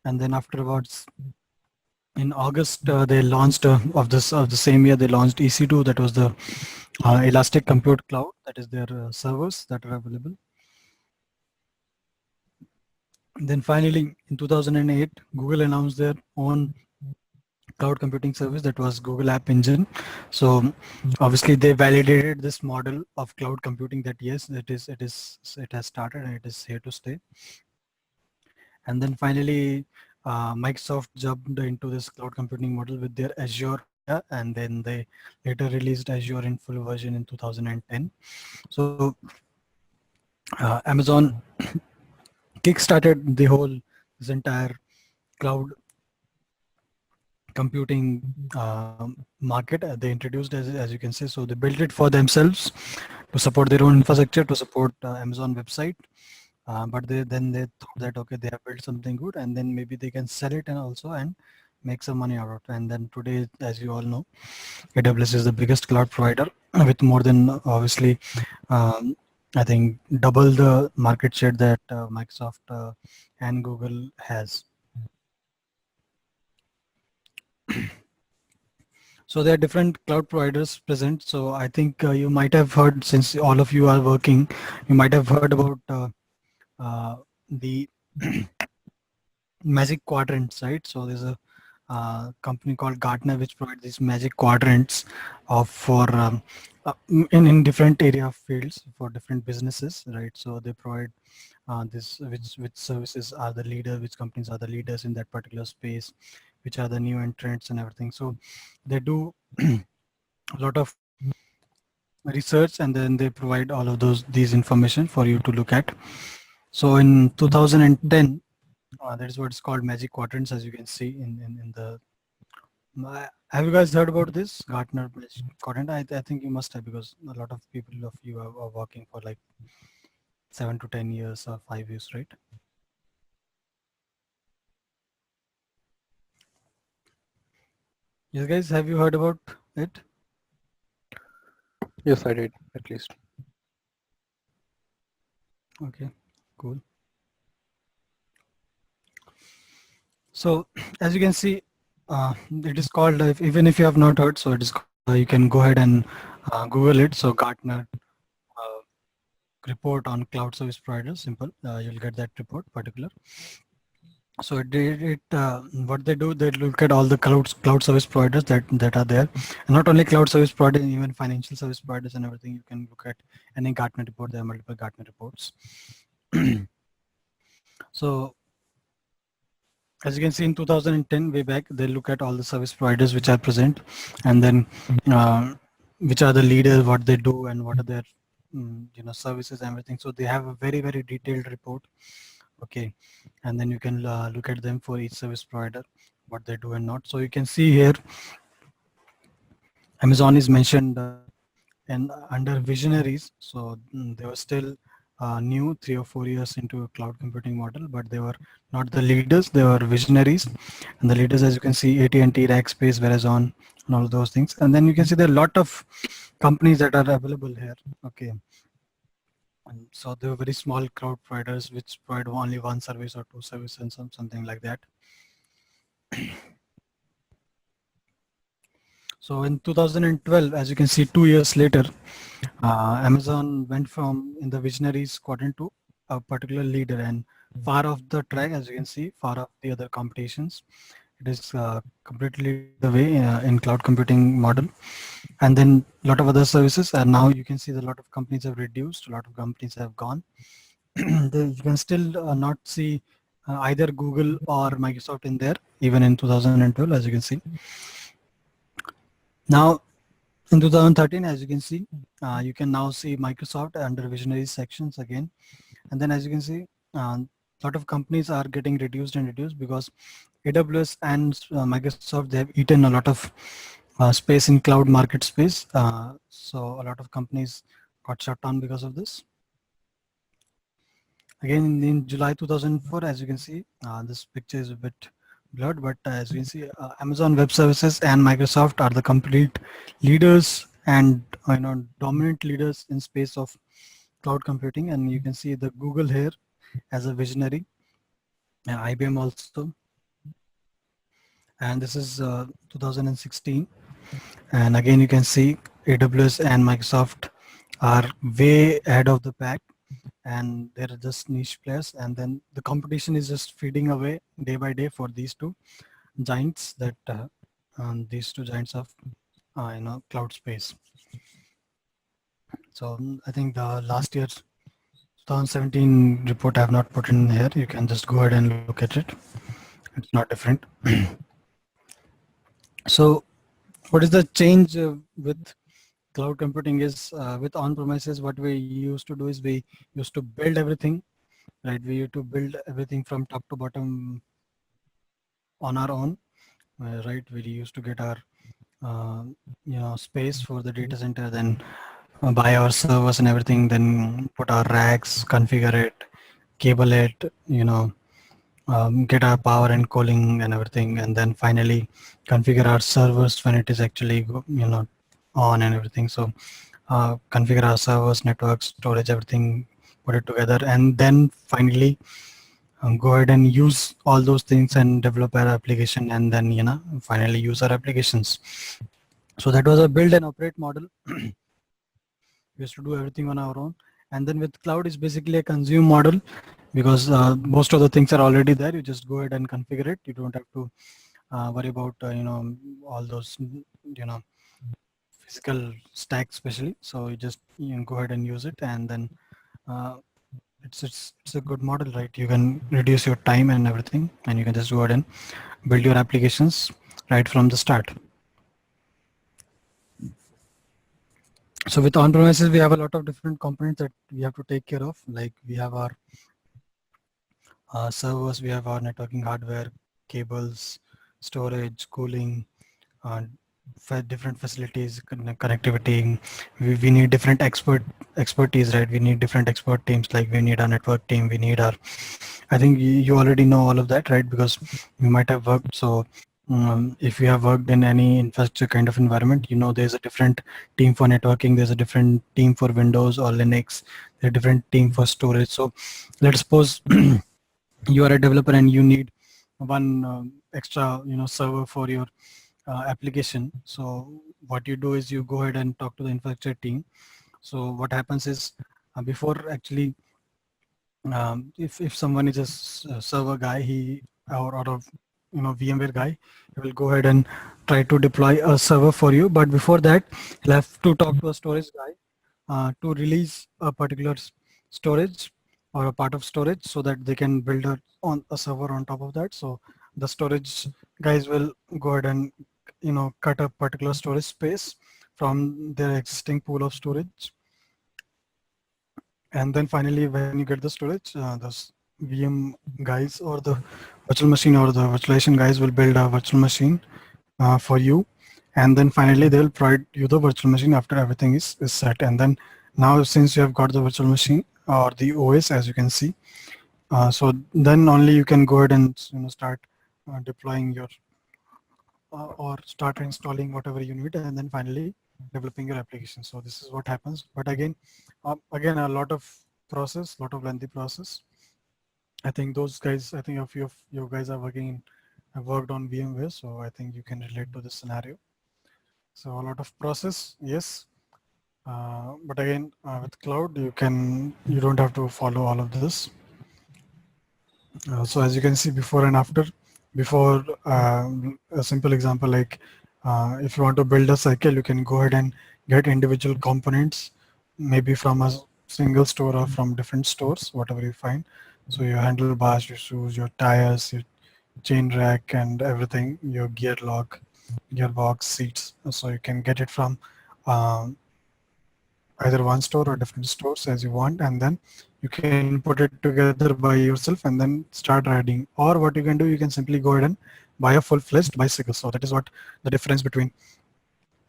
And then afterwards, in August, they launched of the same year, they launched EC2, that was the Elastic Compute Cloud, that is their servers that are available. And then finally, in 2008, Google announced their own cloud computing service, that was Google App Engine. So obviously they validated this model of cloud computing, that yes, it has started and it is here to stay. And then finally, Microsoft jumped into this cloud computing model with their Azure, and then they later released Azure in full version in 2010. So Amazon kickstarted this entire cloud computing market. They introduced, as you can see, so they built it for themselves to support their own infrastructure, to support Amazon website. But then they thought that, okay, they have built something good, and then maybe they can sell it and also and make some money out of it. And then today, as you all know, AWS is the biggest cloud provider with more than obviously, I think double the market share that Microsoft and Google has. So there are different cloud providers present. So I think you might have heard, since all of you are working, you might have heard about the magic quadrants, right? So there's a company called Gartner which provides these magic quadrants of for in different area of fields for different businesses, right? So they provide this which services are the leader, which companies are the leaders in that particular space, which are the new entrants and everything. So they do a lot of research, and then they provide all of these information for you to look at. So in 2010, that is what is called magic quadrants, as you can see in the. Have you guys heard about this Gartner magic quadrant? I think you must have, because a lot of people of you are working for like 7 to 10 years or 5 years, right? Yes, guys, have you heard about it? Yes, I did, at least. Okay, cool. So as you can see, it is called, even if you have not heard, so it is you can go ahead and Google it. So Gartner report on cloud service providers, simple. You'll get that report particular. So what they do, they look at all the cloud service providers that are there, and not only cloud service providers, even financial service providers and everything. You can look at any Gartner report. There are multiple Gartner reports. So as you can see, in 2010, way back, they look at all the service providers which are present, and then which are the leaders, what they do, and what are their services and everything. So they have a very, very detailed report. Okay, and then you can look at them for each service provider, what they do and not. So you can see here, Amazon is mentioned and under visionaries. So they were still new, 3 or 4 years into a cloud computing model, but they were not the leaders, they were visionaries. And the leaders, as you can see, AT&T, Rackspace, Verizon, and all those things. And then you can see there are a lot of companies that are available here. Okay. And so they were very small cloud providers which provide only one service or two services and something like that. So in 2012, as you can see, 2 years later, Amazon went from in the visionaries quadrant to a particular leader, and far off the track, as you can see, far off the other competitions. It is completely the way in cloud computing model. And then a lot of other services, and now you can see that a lot of companies have reduced, a lot of companies have gone. You can still not see either Google or Microsoft in there, even in 2012, as you can see. Now, in 2013, as you can see, you can now see Microsoft under visionary sections again. And then as you can see, a lot of companies are getting reduced and reduced because AWS and Microsoft, they have eaten a lot of space in cloud market space. So a lot of companies got shut down because of this. Again, in July 2004, as you can see, this picture is a bit blurred, but as you can see, Amazon Web Services and Microsoft are the complete leaders and dominant leaders in space of cloud computing. And you can see the Google here as a visionary, and IBM also. And this is 2016. And again, you can see AWS and Microsoft are way ahead of the pack, and they're just niche players. And then the competition is just feeding away day by day for these two giants of cloud space. So I think the last year's 2017 report I have not put in here. You can just go ahead and look at it. It's not different. So what is the change with cloud computing is with on-premises, what we used to do is we used to build everything, right? We used to build everything from top to bottom on our own, right? We used to get our space for the data center, then buy our servers and everything, then put our racks, configure it, cable it, get our power and cooling and everything, and then finally configure our servers when it is actually on and everything. So configure our servers, network, storage, everything, put it together, and then finally go ahead and use all those things and develop our application, and then finally use our applications. So that was a build and operate model. We used to do everything on our own. And then with cloud is basically a consume model, because most of the things are already there. You just go ahead and configure it. You don't have to worry about all those physical stack especially. So you just go ahead and use it, and then uh, it's a good model, right? You can reduce your time and everything, and you can just go ahead and build your applications right from the start. So with on-premises, we have a lot of different components that we have to take care of. Like we have our servers, we have our networking hardware, cables, storage, cooling, uh, different facilities, connectivity. We need different expertise, right? We need different expert teams. Like we need our network team, we need our, I think you already know all of that, right? Because you might have worked. So if you have worked in any infrastructure kind of environment, there's a different team for networking, there's a different team for Windows or Linux, there's a different team for storage. So let's suppose you are a developer and you need one extra server for your application. So what you do is you go ahead and talk to the infrastructure team. So what happens is before actually if someone is a server guy, he or a VMware guy, he will go ahead and try to deploy a server for you. But before that, he'll have to talk to a storage guy to release a particular storage or a part of storage, so that they can build on a server on top of that. So the storage guys will go ahead and cut a particular storage space from their existing pool of storage. And then finally, when you get the storage, the VM guys or the virtual machine or the virtualization guys will build a virtual machine for you. And then finally, they'll provide you the virtual machine after everything is set. And then now, since you have got the virtual machine or the OS, as you can see, so then only you can go ahead and start deploying your or start installing whatever you need, and then finally developing your application. So this is what happens. But again a lot of process, lot of lengthy process. I think those guys, I think a few of you guys are have worked on VMware, so I think you can relate to this scenario. So a lot of process, yes. But again, with cloud, you don't have to follow all of this. So as you can see, before and after. Before, a simple example, like if you want to build a cycle, you can go ahead and get individual components, maybe from a single store or from different stores, whatever you find. So your handlebars, your shoes, your tires, your chain rack, and everything, your gear lock, gearbox, seats. So you can get it from either one store or different stores as you want, and then you can put it together by yourself and then start riding. Or what you can do, you can simply go ahead and buy a full-fledged bicycle. So that is what the difference between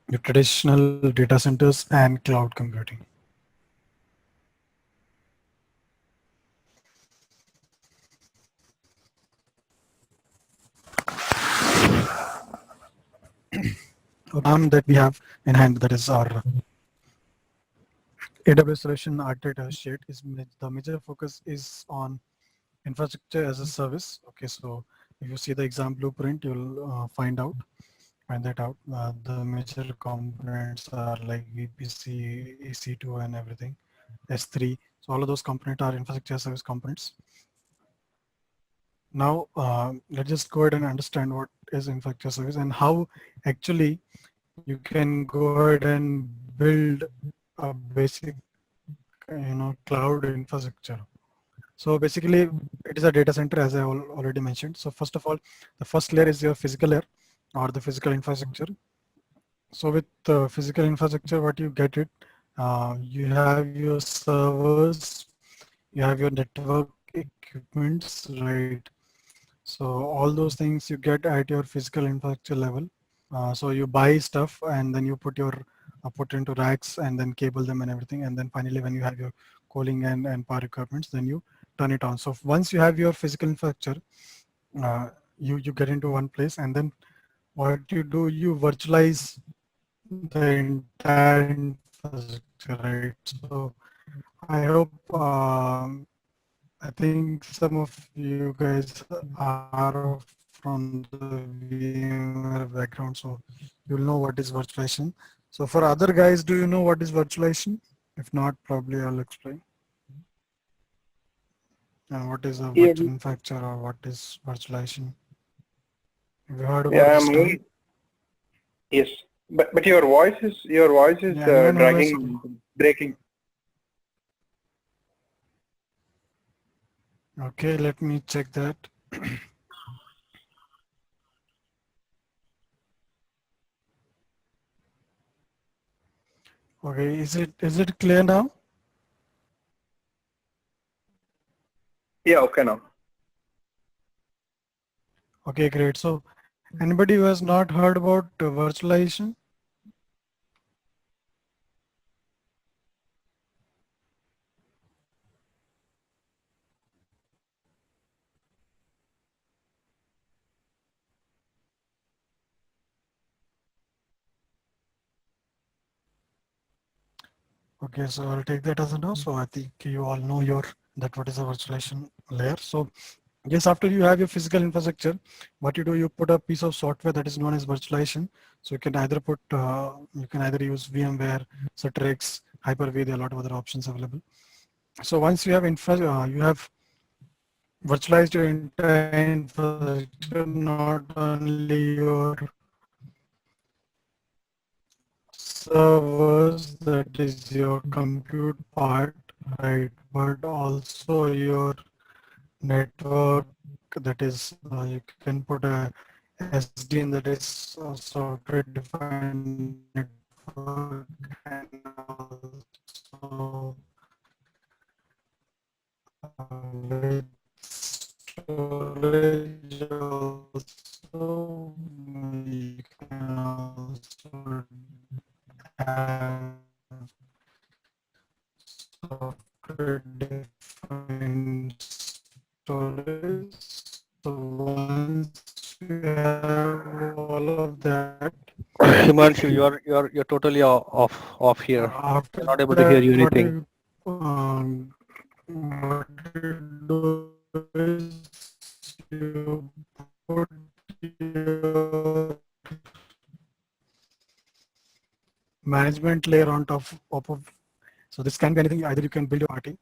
your traditional data centers and cloud computing. That we have in hand, that is our AWS solution architect has shared, is the major focus is on infrastructure as a service. Okay, so if you see the exam blueprint, you'll find that out. The major components are like VPC, EC2, and everything, S3. So all of those components are infrastructure as a service components. Now, let's just go ahead and understand what is infrastructure service and how actually you can go ahead and build a basic, cloud infrastructure. So basically, it is a data center, as I already mentioned. So first of all, the first layer is your physical layer or the physical infrastructure. So with the physical infrastructure, what you get it, you have your servers, you have your network equipments, right? So all those things you get at your physical infrastructure level. So you buy stuff and then you put into racks and then cable them and everything. And then finally, when you have your cooling and power requirements, then you turn it on. So once you have your physical infrastructure, you get into one place, and then what you do, you virtualize the entire infrastructure, right? So I hope I think some of you guys are from the VMware background, so you'll know what is virtualization. So for other guys, do you know what is virtualization? If not, probably I'll explain. What is a Yeah, virtual infrastructure, or what is virtualization? Have you heard about yeah, this term? yes, but your voice is Yeah, anyone who has breaking. Okay, let me check that. Okay, is it clear now? Yeah, okay now. Okay, great. So anybody who has not heard about virtualization? Okay, so I'll take that as a no. So I think you all know that what is a virtualization layer. So yes, after you have your physical infrastructure, what you do, you put a piece of software that is known as virtualization. So you can either use VMware, Citrix, Hyper-V. There are a lot of other options available. So once you have you have virtualized your entire infrastructure, not only your servers, that is your compute part, right, but also your network, that is you can put a SDN, that is software defined network, and also with storage also, you can also have software defined storage. So once you have all of that, Himanshu, you're totally off here. after We're not able to hear that, you anything. what you do is you put your management layer on top of. So this can be anything. Either you can build your party.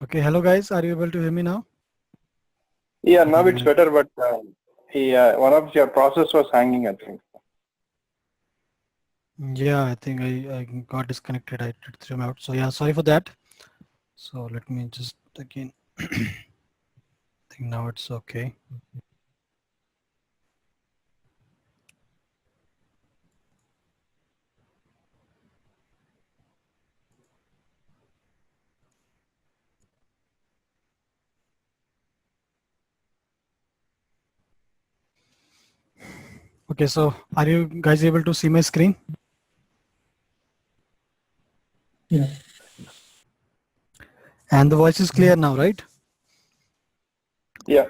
Okay, hello guys, are you able to hear me now? Yeah, now it's better, but one of your process was hanging, I think. Yeah, I think I got disconnected. I did throw me out. So yeah, sorry for that. So let me just again. I think now it's okay. Okay, so are you guys able to see my screen? Yeah. And the voice is clear now, right? Yeah.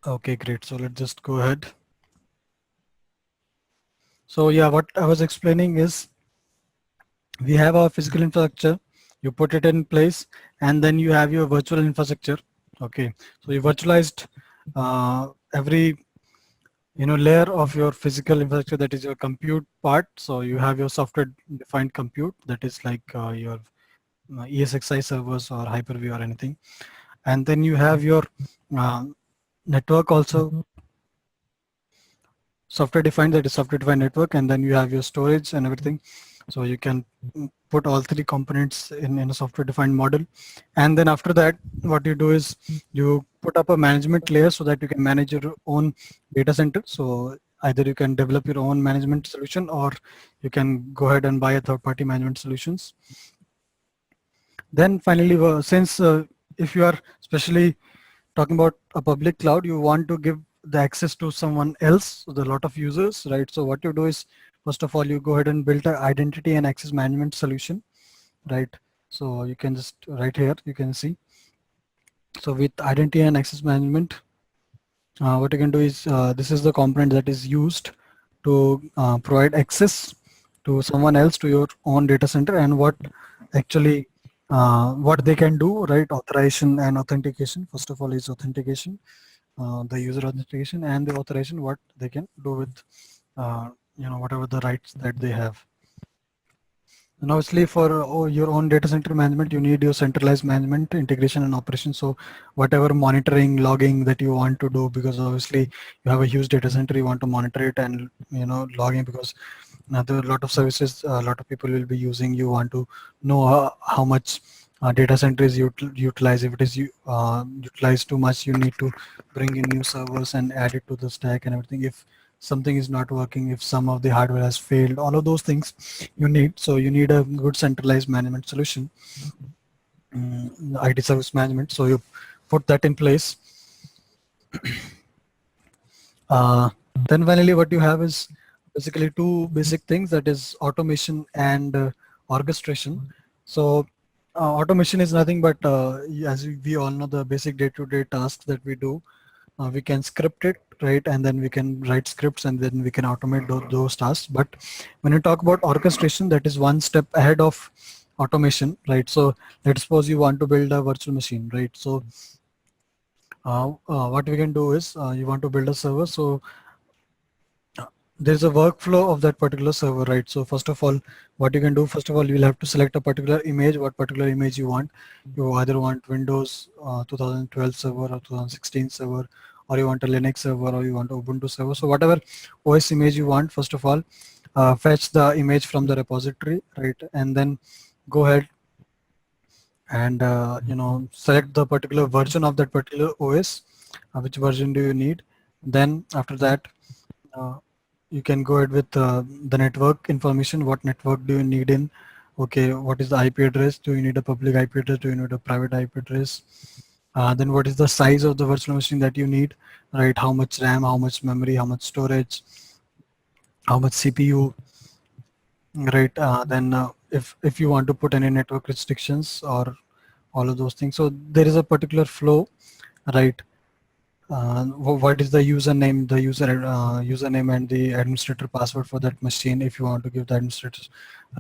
Okay, great. So let's just go ahead. So yeah, what I was explaining is we have our physical infrastructure, you put it in place, and then you have your virtual infrastructure. Okay, so you virtualized every layer of your physical infrastructure, that is your compute part. So you have your software defined compute, that is like your ESXi servers or Hyper-V or anything, and then you have your network also software defined, that is software defined network, and then you have your storage and everything. So you can put all three components in a software defined model. And then after that, what you do is you put up a management layer so that you can manage your own data center. So either you can develop your own management solution, or you can go ahead and buy a third party management solutions. Then finally, since if you are especially talking about a public cloud, you want to give the access to someone else, so there are a lot of users, right? So what you do is, first of all, you go ahead and build an identity and access management solution, right? So you can just right here, you can see. So with identity and access management, what you can do is, this is the component that is used to provide access to someone else to your own data center, and what actually what they can do, right? Authorization and authentication. First of all is authentication, the user authentication, and the authorization, what they can do with whatever the rights that they have. And obviously for your own data center management, you need your centralized management, integration and operation. So whatever monitoring, logging that you want to do, because obviously you have a huge data center, you want to monitor it and logging, because now there are a lot of services, a lot of people will be using. You want to know how much data center is utilized. If it is utilized too much, you need to bring in new servers and add it to the stack and everything. If something is not working, if some of the hardware has failed, all of those things you need. So you need a good centralized management solution, IT service management. So you put that in place. Then finally, what you have is basically two basic things, that is automation and orchestration. So automation is nothing but, as we all know, the basic day-to-day tasks that we do. We can script it, right? And then we can write scripts, and then we can automate those tasks. But when you talk about orchestration, that is one step ahead of automation, right? So let's suppose you want to build a virtual machine, right? So what we can do is, you want to build a server. So there's a workflow of that particular server, right? So first of all, what you can do, first of all, you'll have to select a particular image, what particular image you want. You either want Windows 2012 server or 2016 server, or you want a Linux server, or you want a Ubuntu server. So whatever OS image you want, first of all, fetch the image from the repository, right? And then go ahead and select the particular version of that particular OS. Which version do you need? Then after that, you can go ahead with the network information. What network do you need in? Okay, what is the IP address? Do you need a public IP address? Do you need a private IP address? Then what is the size of the virtual machine that you need, right? How much RAM, how much memory, how much storage, how much CPU, right? Then if you want to put any network restrictions or all of those things. So there is a particular flow, right? What is the username, username and the administrator password for that machine, if you want to give the administrator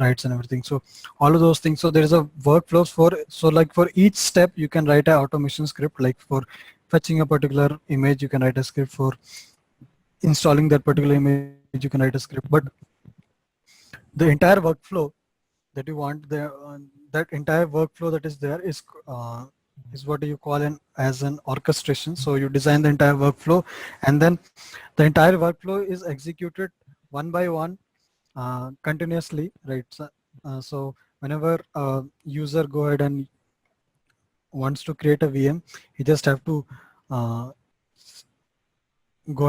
rights and everything. So all of those things. So there is a workflows for, so like for each step you can write an automation script. Like for fetching a particular image, you can write a script. For installing that particular image, you can write a script. But the entire workflow that you want there, that entire workflow that is there is what you call as an orchestration. So you design the entire workflow, and then the entire workflow is executed one by one, continuously, right? So whenever a user go ahead and wants to create a VM, he just have to go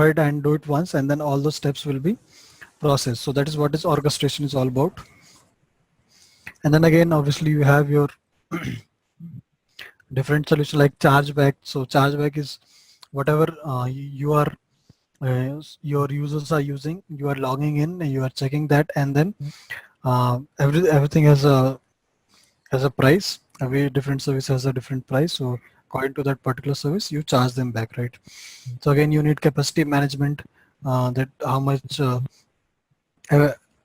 ahead and do it once, and then all the steps will be processed. So that is what is orchestration is all about. And then again, obviously you have your different solution like chargeback. So chargeback is whatever your users are using, you are logging in and you are checking that, and then everything has a price. Every different service has a different price. So according to that particular service, you charge them back, right? So again, you need capacity management, that how much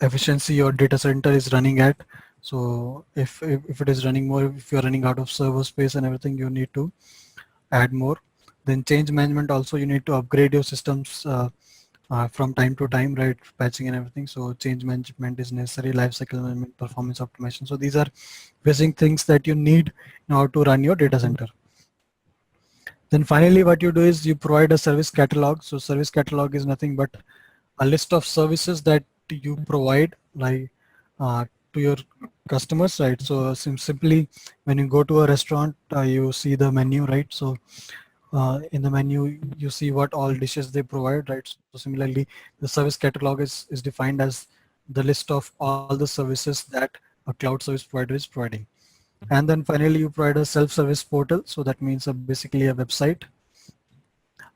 efficiency your data center is running at. So if it is running more, if you're running out of server space and everything, you need to add more. Then change management also, you need to upgrade your systems from time to time, right? Patching and everything. So change management is necessary, lifecycle management, performance optimization. So these are basic things that you need in order to run your data center. Then finally, what you do is you provide a service catalog. So service catalog is nothing but a list of services that you provide, like to your customers, right? So simply when you go to a restaurant, you see the menu, right? So in the menu you see what all dishes they provide, right? So similarly, the service catalog is defined as the list of all the services that a cloud service provider is providing. And then finally, you provide a self-service portal. So that means basically a website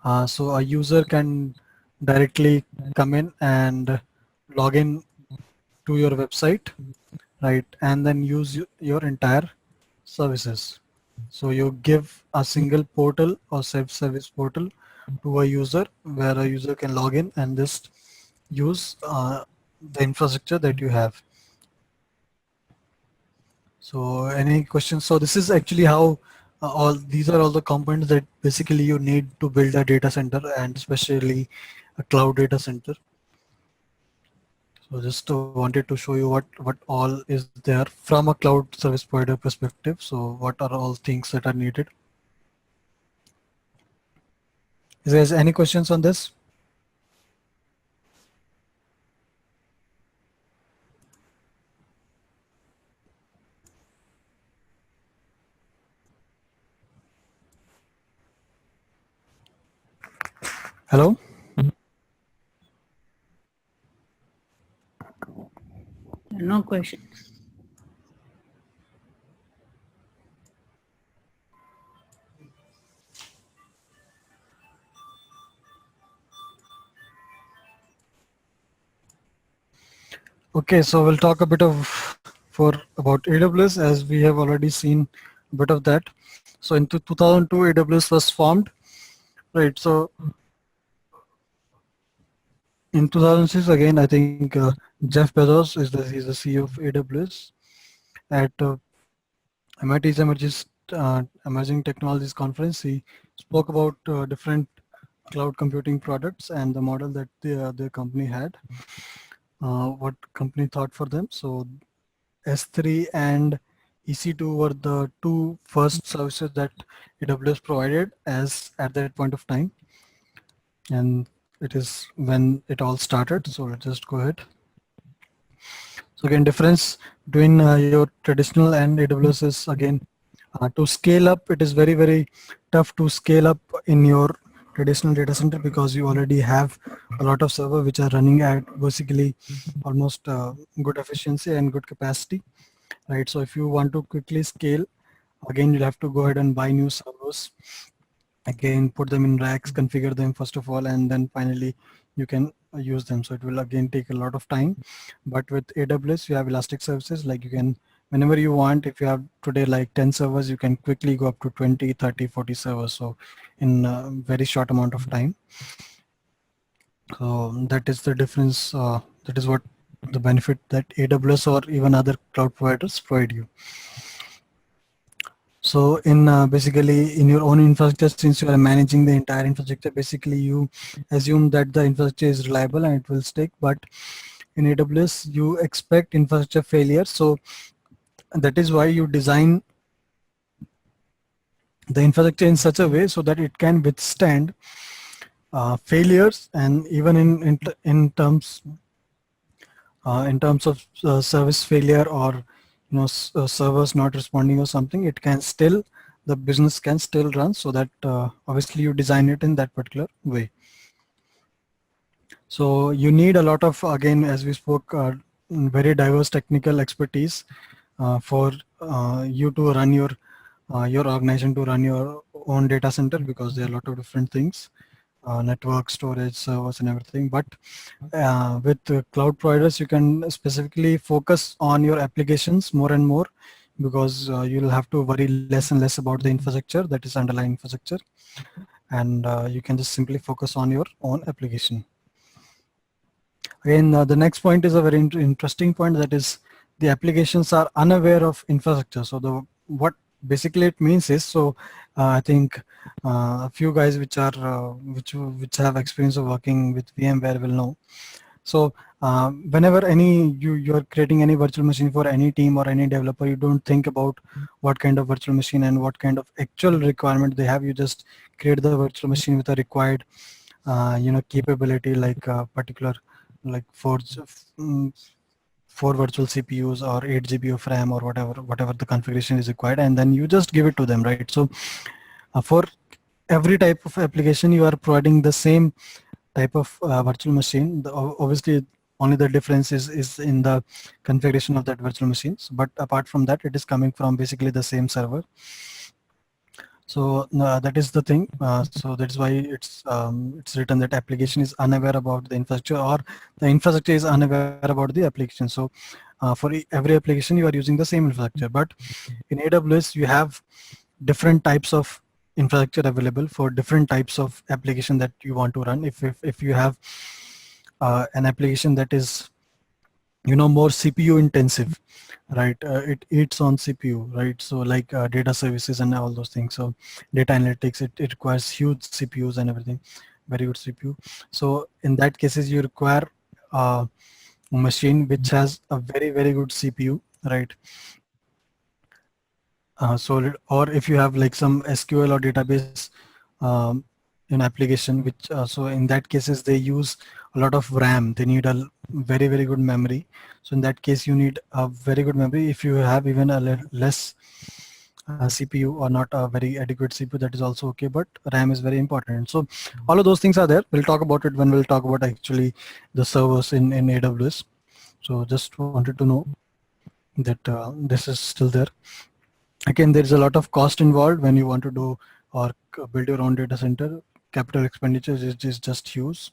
So a user can directly come in and log in to your website, right, and then use your entire services. So you give a single portal or self-service portal to a user where a user can log in and just use the infrastructure that you have. So any questions? So this is actually how all these are all the components that basically you need to build a data center, and especially a cloud data center. So just wanted to show you what all is there from a cloud service provider perspective. So what are all things that are needed? Is there any questions on this? Hello? No questions. Okay, so we'll talk a bit of about AWS, as we have already seen a bit of that. So in 2002, AWS was formed, right? So in 2006, again, I think Jeff Bezos he's the CEO of AWS at MIT's Emerging Technologies Conference. He spoke about different cloud computing products and the model that the company had, what company thought for them. So S3 and EC2 were the two first services that AWS provided as at that point of time, and it is when it all started. So let's just go ahead. So again, difference between your traditional and AWS is, again, to scale up, it is very tough to scale up in your traditional data center because you already have a lot of server which are running at basically almost good efficiency and good capacity, right? So if you want to quickly scale, again, you'll have to go ahead and buy new servers, again, put them in racks, configure them first of all, and then finally you can use them. So it will again take a lot of time. But with AWS, you have elastic services, like you can, whenever you want, if you have today like 10 servers, you can quickly go up to 20, 30, 40 servers. So in a very short amount of time. So that is the difference. That is what the benefit that AWS or even other cloud providers provide you. So in basically in your own infrastructure, since you are managing the entire infrastructure, basically you assume that the infrastructure is reliable and it will stick. But in AWS, you expect infrastructure failure. So that is why you design the infrastructure in such a way so that it can withstand failures, and even in terms of service failure, or servers not responding or something, it can still, the business can still run. So that obviously you design it in that particular way. So you need a lot of, again, as we spoke, very diverse technical expertise for you to run your organization, to run your own data center, because there are a lot of different things, network, storage, servers, and everything. But with cloud providers, you can specifically focus on your applications more and more, because you'll have to worry less and less about the infrastructure, that is underlying infrastructure, and you can just simply focus on your own application. Again, the next point is a very interesting point, that is the applications are unaware of infrastructure. So what basically it means is, so I think a few guys which are which have experience of working with VMware will know. So whenever you are creating any virtual machine for any team or any developer, you don't think about what kind of virtual machine and what kind of actual requirement they have. You just create the virtual machine with a required capability, like particular, like four virtual CPUs or 8 GB of RAM, or whatever the configuration is required, and then you just give it to them, right? So for every type of application, you are providing the same type of virtual machine. Obviously, only the difference is in the configuration of that virtual machines. But apart from that, it is coming from basically the same server. So that is the thing. So that's why it's written that application is unaware about the infrastructure, or the infrastructure is unaware about the application. So for every application you are using the same infrastructure, but in AWS you have different types of infrastructure available for different types of application that you want to run. If you have an application that is more CPU intensive, right? It eats on CPU, right? So like data services and all those things. So data analytics, it requires huge CPUs and everything, very good CPU. So in that cases you require a machine which has a very good CPU, right? Or if you have like some SQL or database um, in application, which so in that cases they use a lot of RAM. They need a very good memory. So in that case you need a very good memory. If you have even a less CPU or not a very adequate CPU, that is also okay, but RAM is very important. So all of those things are there. We'll talk about it when we'll talk about actually the servers in AWS. So just wanted to know that this is still there. Again, there's a lot of cost involved when you want to do or build your own data center. Capital expenditures is just huge.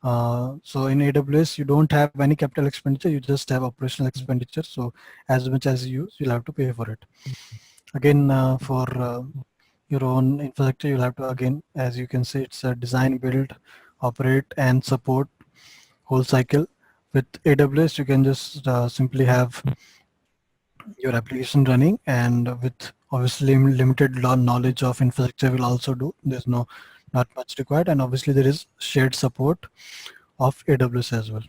So in AWS, you don't have any capital expenditure, you just have operational expenditure. So as much as you use, you'll have to pay for it. Again, for your own infrastructure, you'll have to, again, as you can see, it's a design, build, operate, and support whole cycle. With AWS, you can just simply have your application running, and with obviously limited knowledge of infrastructure will also do. There's not much required, and obviously there is shared support of AWS as well.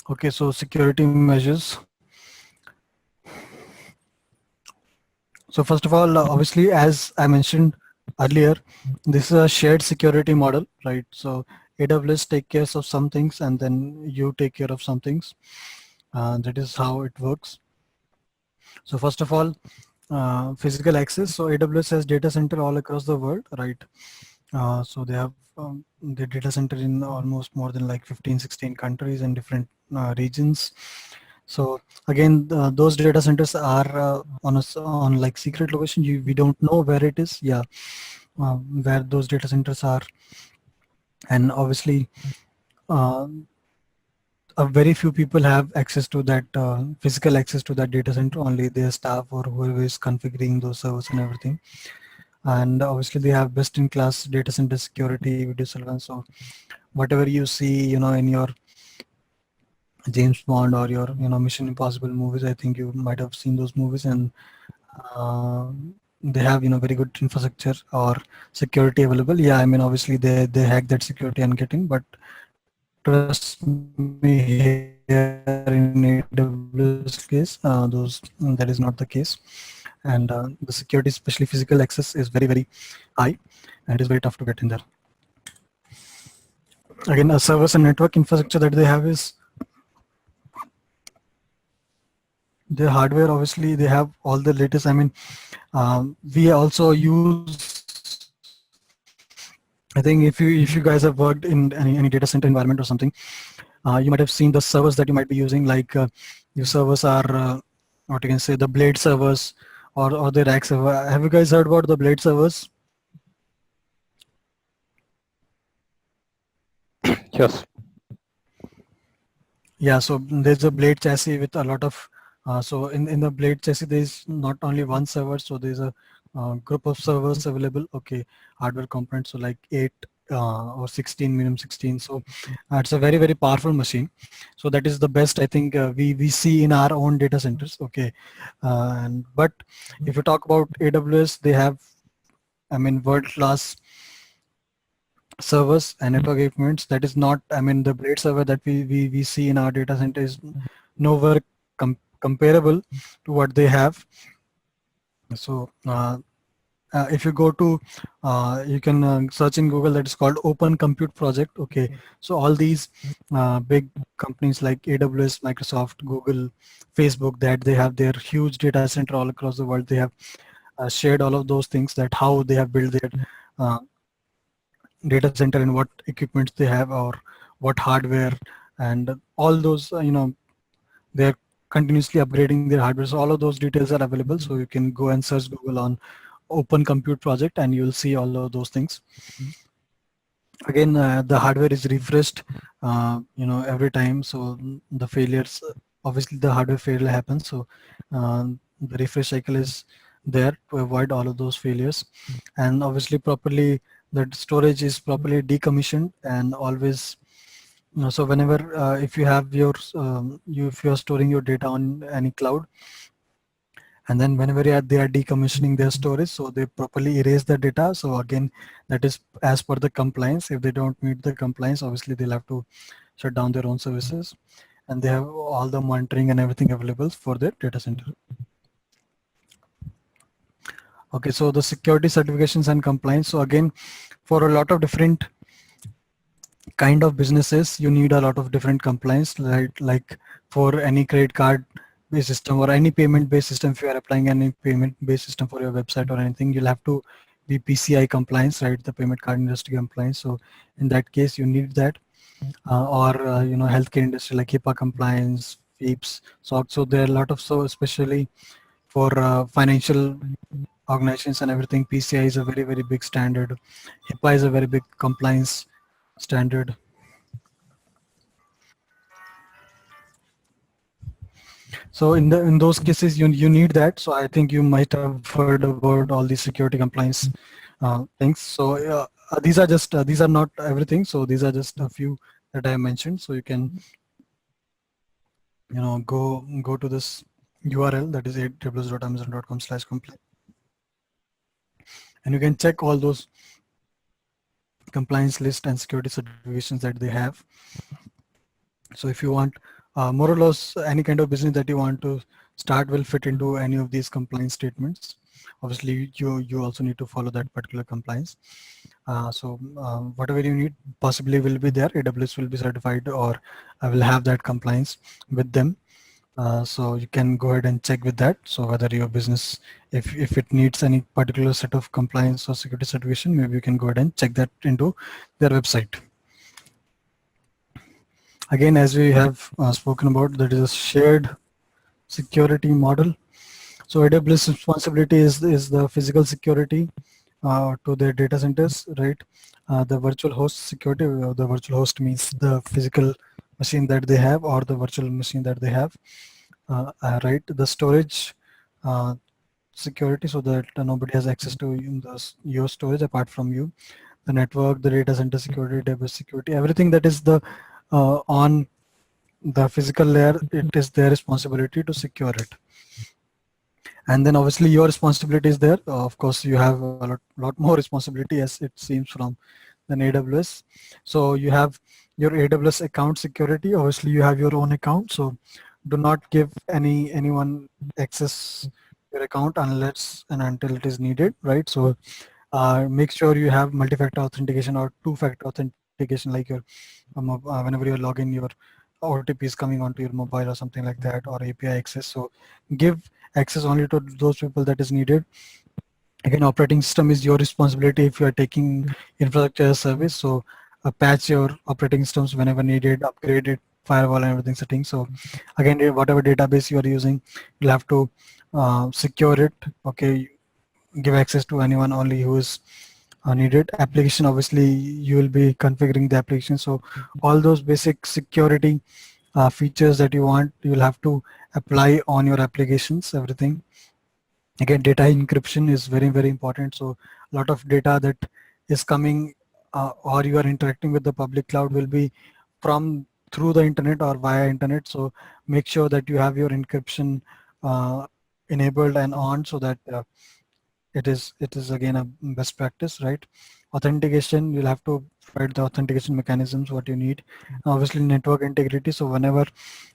Okay, so security measures. So first of all, obviously, as I mentioned earlier, this is a shared security model, right? So AWS take care of some things and then you take care of some things. That is how it works. So first of all, physical access. So AWS has data center all across the world, right? So they have the data center in almost more than like 15, 16 countries and different regions. So again, those data centers are on like secret location. We don't know where it is. Yeah, where those data centers are, and obviously, a very few people have access to that physical access to that data center. Only their staff or whoever is configuring those servers and everything. And obviously, they have best-in-class data center security, video surveillance. So whatever you see, in your James Bond or your Mission Impossible movies, I think you might have seen those movies, and uh, they have very good infrastructure or security available. Yeah, I mean obviously they hack that security and getting, but trust me, here in AWS case, that is not the case, and the security, especially physical access, is very high, and it is very tough to get in there. Again, a servers and network infrastructure that they have is their hardware. Obviously, they have all the latest. I mean, we also use. I think if you guys have worked in any data center environment or something, you might have seen the servers that you might be using. Like your servers are what you can say, the blade servers or the rack server. Have you guys heard about the blade servers? Yes. Yeah, so there's a blade chassis with a lot of, so in the blade chassis, there's not only one server, so there's a group of servers available, okay, hardware components, so like 8 or 16, minimum 16. So it's a very powerful machine. So that is the best, I think, we see in our own data centers, okay. But if you talk about AWS, they have, I mean, world-class servers and network equipments. That is not, I mean, the blade server that we see in our data center is nowhere comparable to what they have. So if you go to, you can search in Google, that is called Open Compute Project. Okay, so all these big companies like AWS, Microsoft, Google, Facebook, that they have their huge data center all across the world. They have shared all of those things, that how they have built their data center and what equipments they have or what hardware and all those, they're continuously upgrading their hardware. So all of those details are available. So you can go and search Google on Open Compute project, and you'll see all of those things. Again, the hardware is refreshed, every time. So the failures, obviously the hardware failure happens. So the refresh cycle is there to avoid all of those failures. And obviously properly, the storage is properly decommissioned and always, so whenever, if you have your, if you are storing your data on any cloud, and then whenever they are decommissioning their storage, so they properly erase the data. So again, that is as per the compliance. If they don't meet the compliance, obviously they'll have to shut down their own services, and they have all the monitoring and everything available for their data center. Okay, so the security certifications and compliance. So again, for a lot of different kind of businesses, you need a lot of different compliance, right? Like for any credit card based system or any payment based system, if you are applying any payment based system for your website or anything, you'll have to be PCI compliance, right? The payment card industry compliance. So in that case, you need that, or healthcare industry like HIPAA compliance, FEEPS. So there are a lot of, so especially for financial organizations and everything, PCI is a very, very big standard. HIPAA is a very big compliance standard. So in those cases, you need that. So I think you might have heard about all these security compliance things. So these are not everything. So these are just a few that I mentioned. So you can go to this URL, that is aws.amazon.com/compliance, and you can check all those compliance list and security certifications that they have. So if you want, more or less any kind of business that you want to start will fit into any of these compliance statements. Obviously, you also need to follow that particular compliance. So whatever you need possibly will be there. AWS will be certified, or I will have that compliance with them. So you can go ahead and check with that. So whether your business, if it needs any particular set of compliance or security certification, maybe you can go ahead and check that into their website. Again, as we have spoken about, that is a shared security model. So AWS responsibility is the physical security to their data centers, right? The virtual host security, the virtual host means the physical machine that they have or the virtual machine that they have, right? The storage security, so that nobody has access to your storage apart from you. The network, the data center security, database security, everything that is the on the physical layer, it is their responsibility to secure it. And then obviously your responsibility is there. Of course, you have a lot more responsibility, as it seems from than AWS. So you have your AWS account security. Obviously, you have your own account. So do not give anyone access your account unless and until it is needed, right? So make sure you have multi-factor authentication or two-factor authentication, like your whenever you log in, your OTP is coming onto your mobile or something like that, or API access. So give access only to those people that is needed. Again, operating system is your responsibility if you are taking infrastructure as a service. So patch your operating systems whenever needed, upgrade it, firewall and everything settings. So again, whatever database you are using, you'll have to secure it. Okay, give access to anyone only who is needed. Application, obviously you will be configuring the application. So all those basic security features that you want, you will have to apply on your applications, everything. Again, data encryption is very, very important. So a lot of data that is coming or you are interacting with the public cloud will be through the internet or via internet. So make sure that you have your encryption enabled and on, so that it is again a best practice, right? Authentication, you'll have to provide the authentication mechanisms what you need. Obviously network integrity, so whenever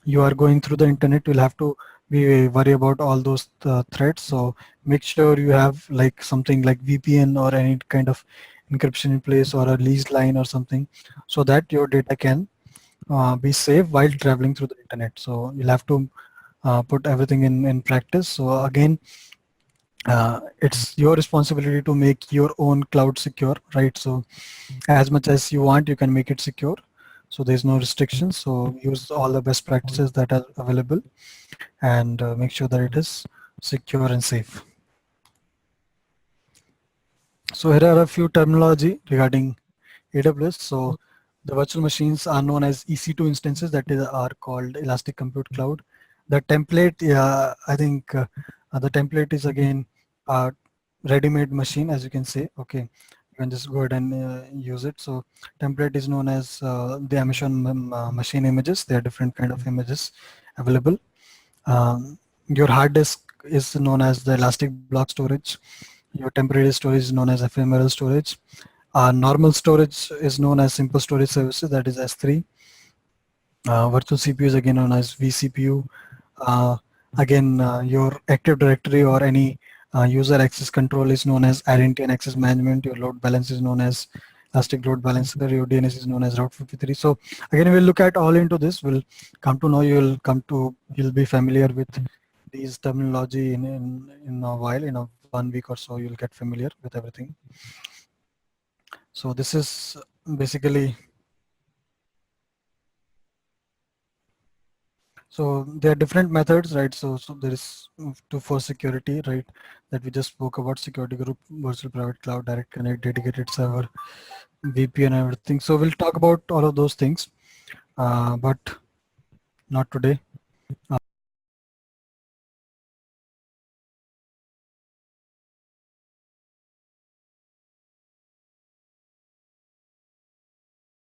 you are going through the internet, you'll have to worry about all those threats. So make sure you have like something like VPN or any kind of encryption in place, or a leased line or something, so that your data can be safe while traveling through the internet. So you'll have to put everything in practice. So again, it's your responsibility to make your own cloud secure, right? So as much as you want, you can make it secure, So there's no restrictions. So use all the best practices that are available and make sure that it is secure and safe. So here are a few terminology regarding AWS. So the virtual machines are known as EC2 instances that are called Elastic Compute Cloud. The template, I think the template is again a ready-made machine, as you can say. Okay, you can just go ahead and use it. So template is known as the Amazon machine images. There are different kind of images available. Your hard disk is known as the elastic block storage. Your temporary storage is known as ephemeral storage. Normal storage is known as simple storage services, that is S3. Virtual CPU is again known as vCPU. Your Active Directory or any user access control is known as identity and access management. Your load balance is known as Elastic Load Balancer. Your DNS is known as Route 53. So again, we'll look at all into this. We'll come to know, you'll be familiar with these terminology in a while, in a 1 week or so, you'll get familiar with everything. So this is basically, so there are different methods, right? So there is for security, right? That we just spoke about: security group, virtual private cloud, direct connect, dedicated server, VPN, and everything. So we'll talk about all of those things, but not today.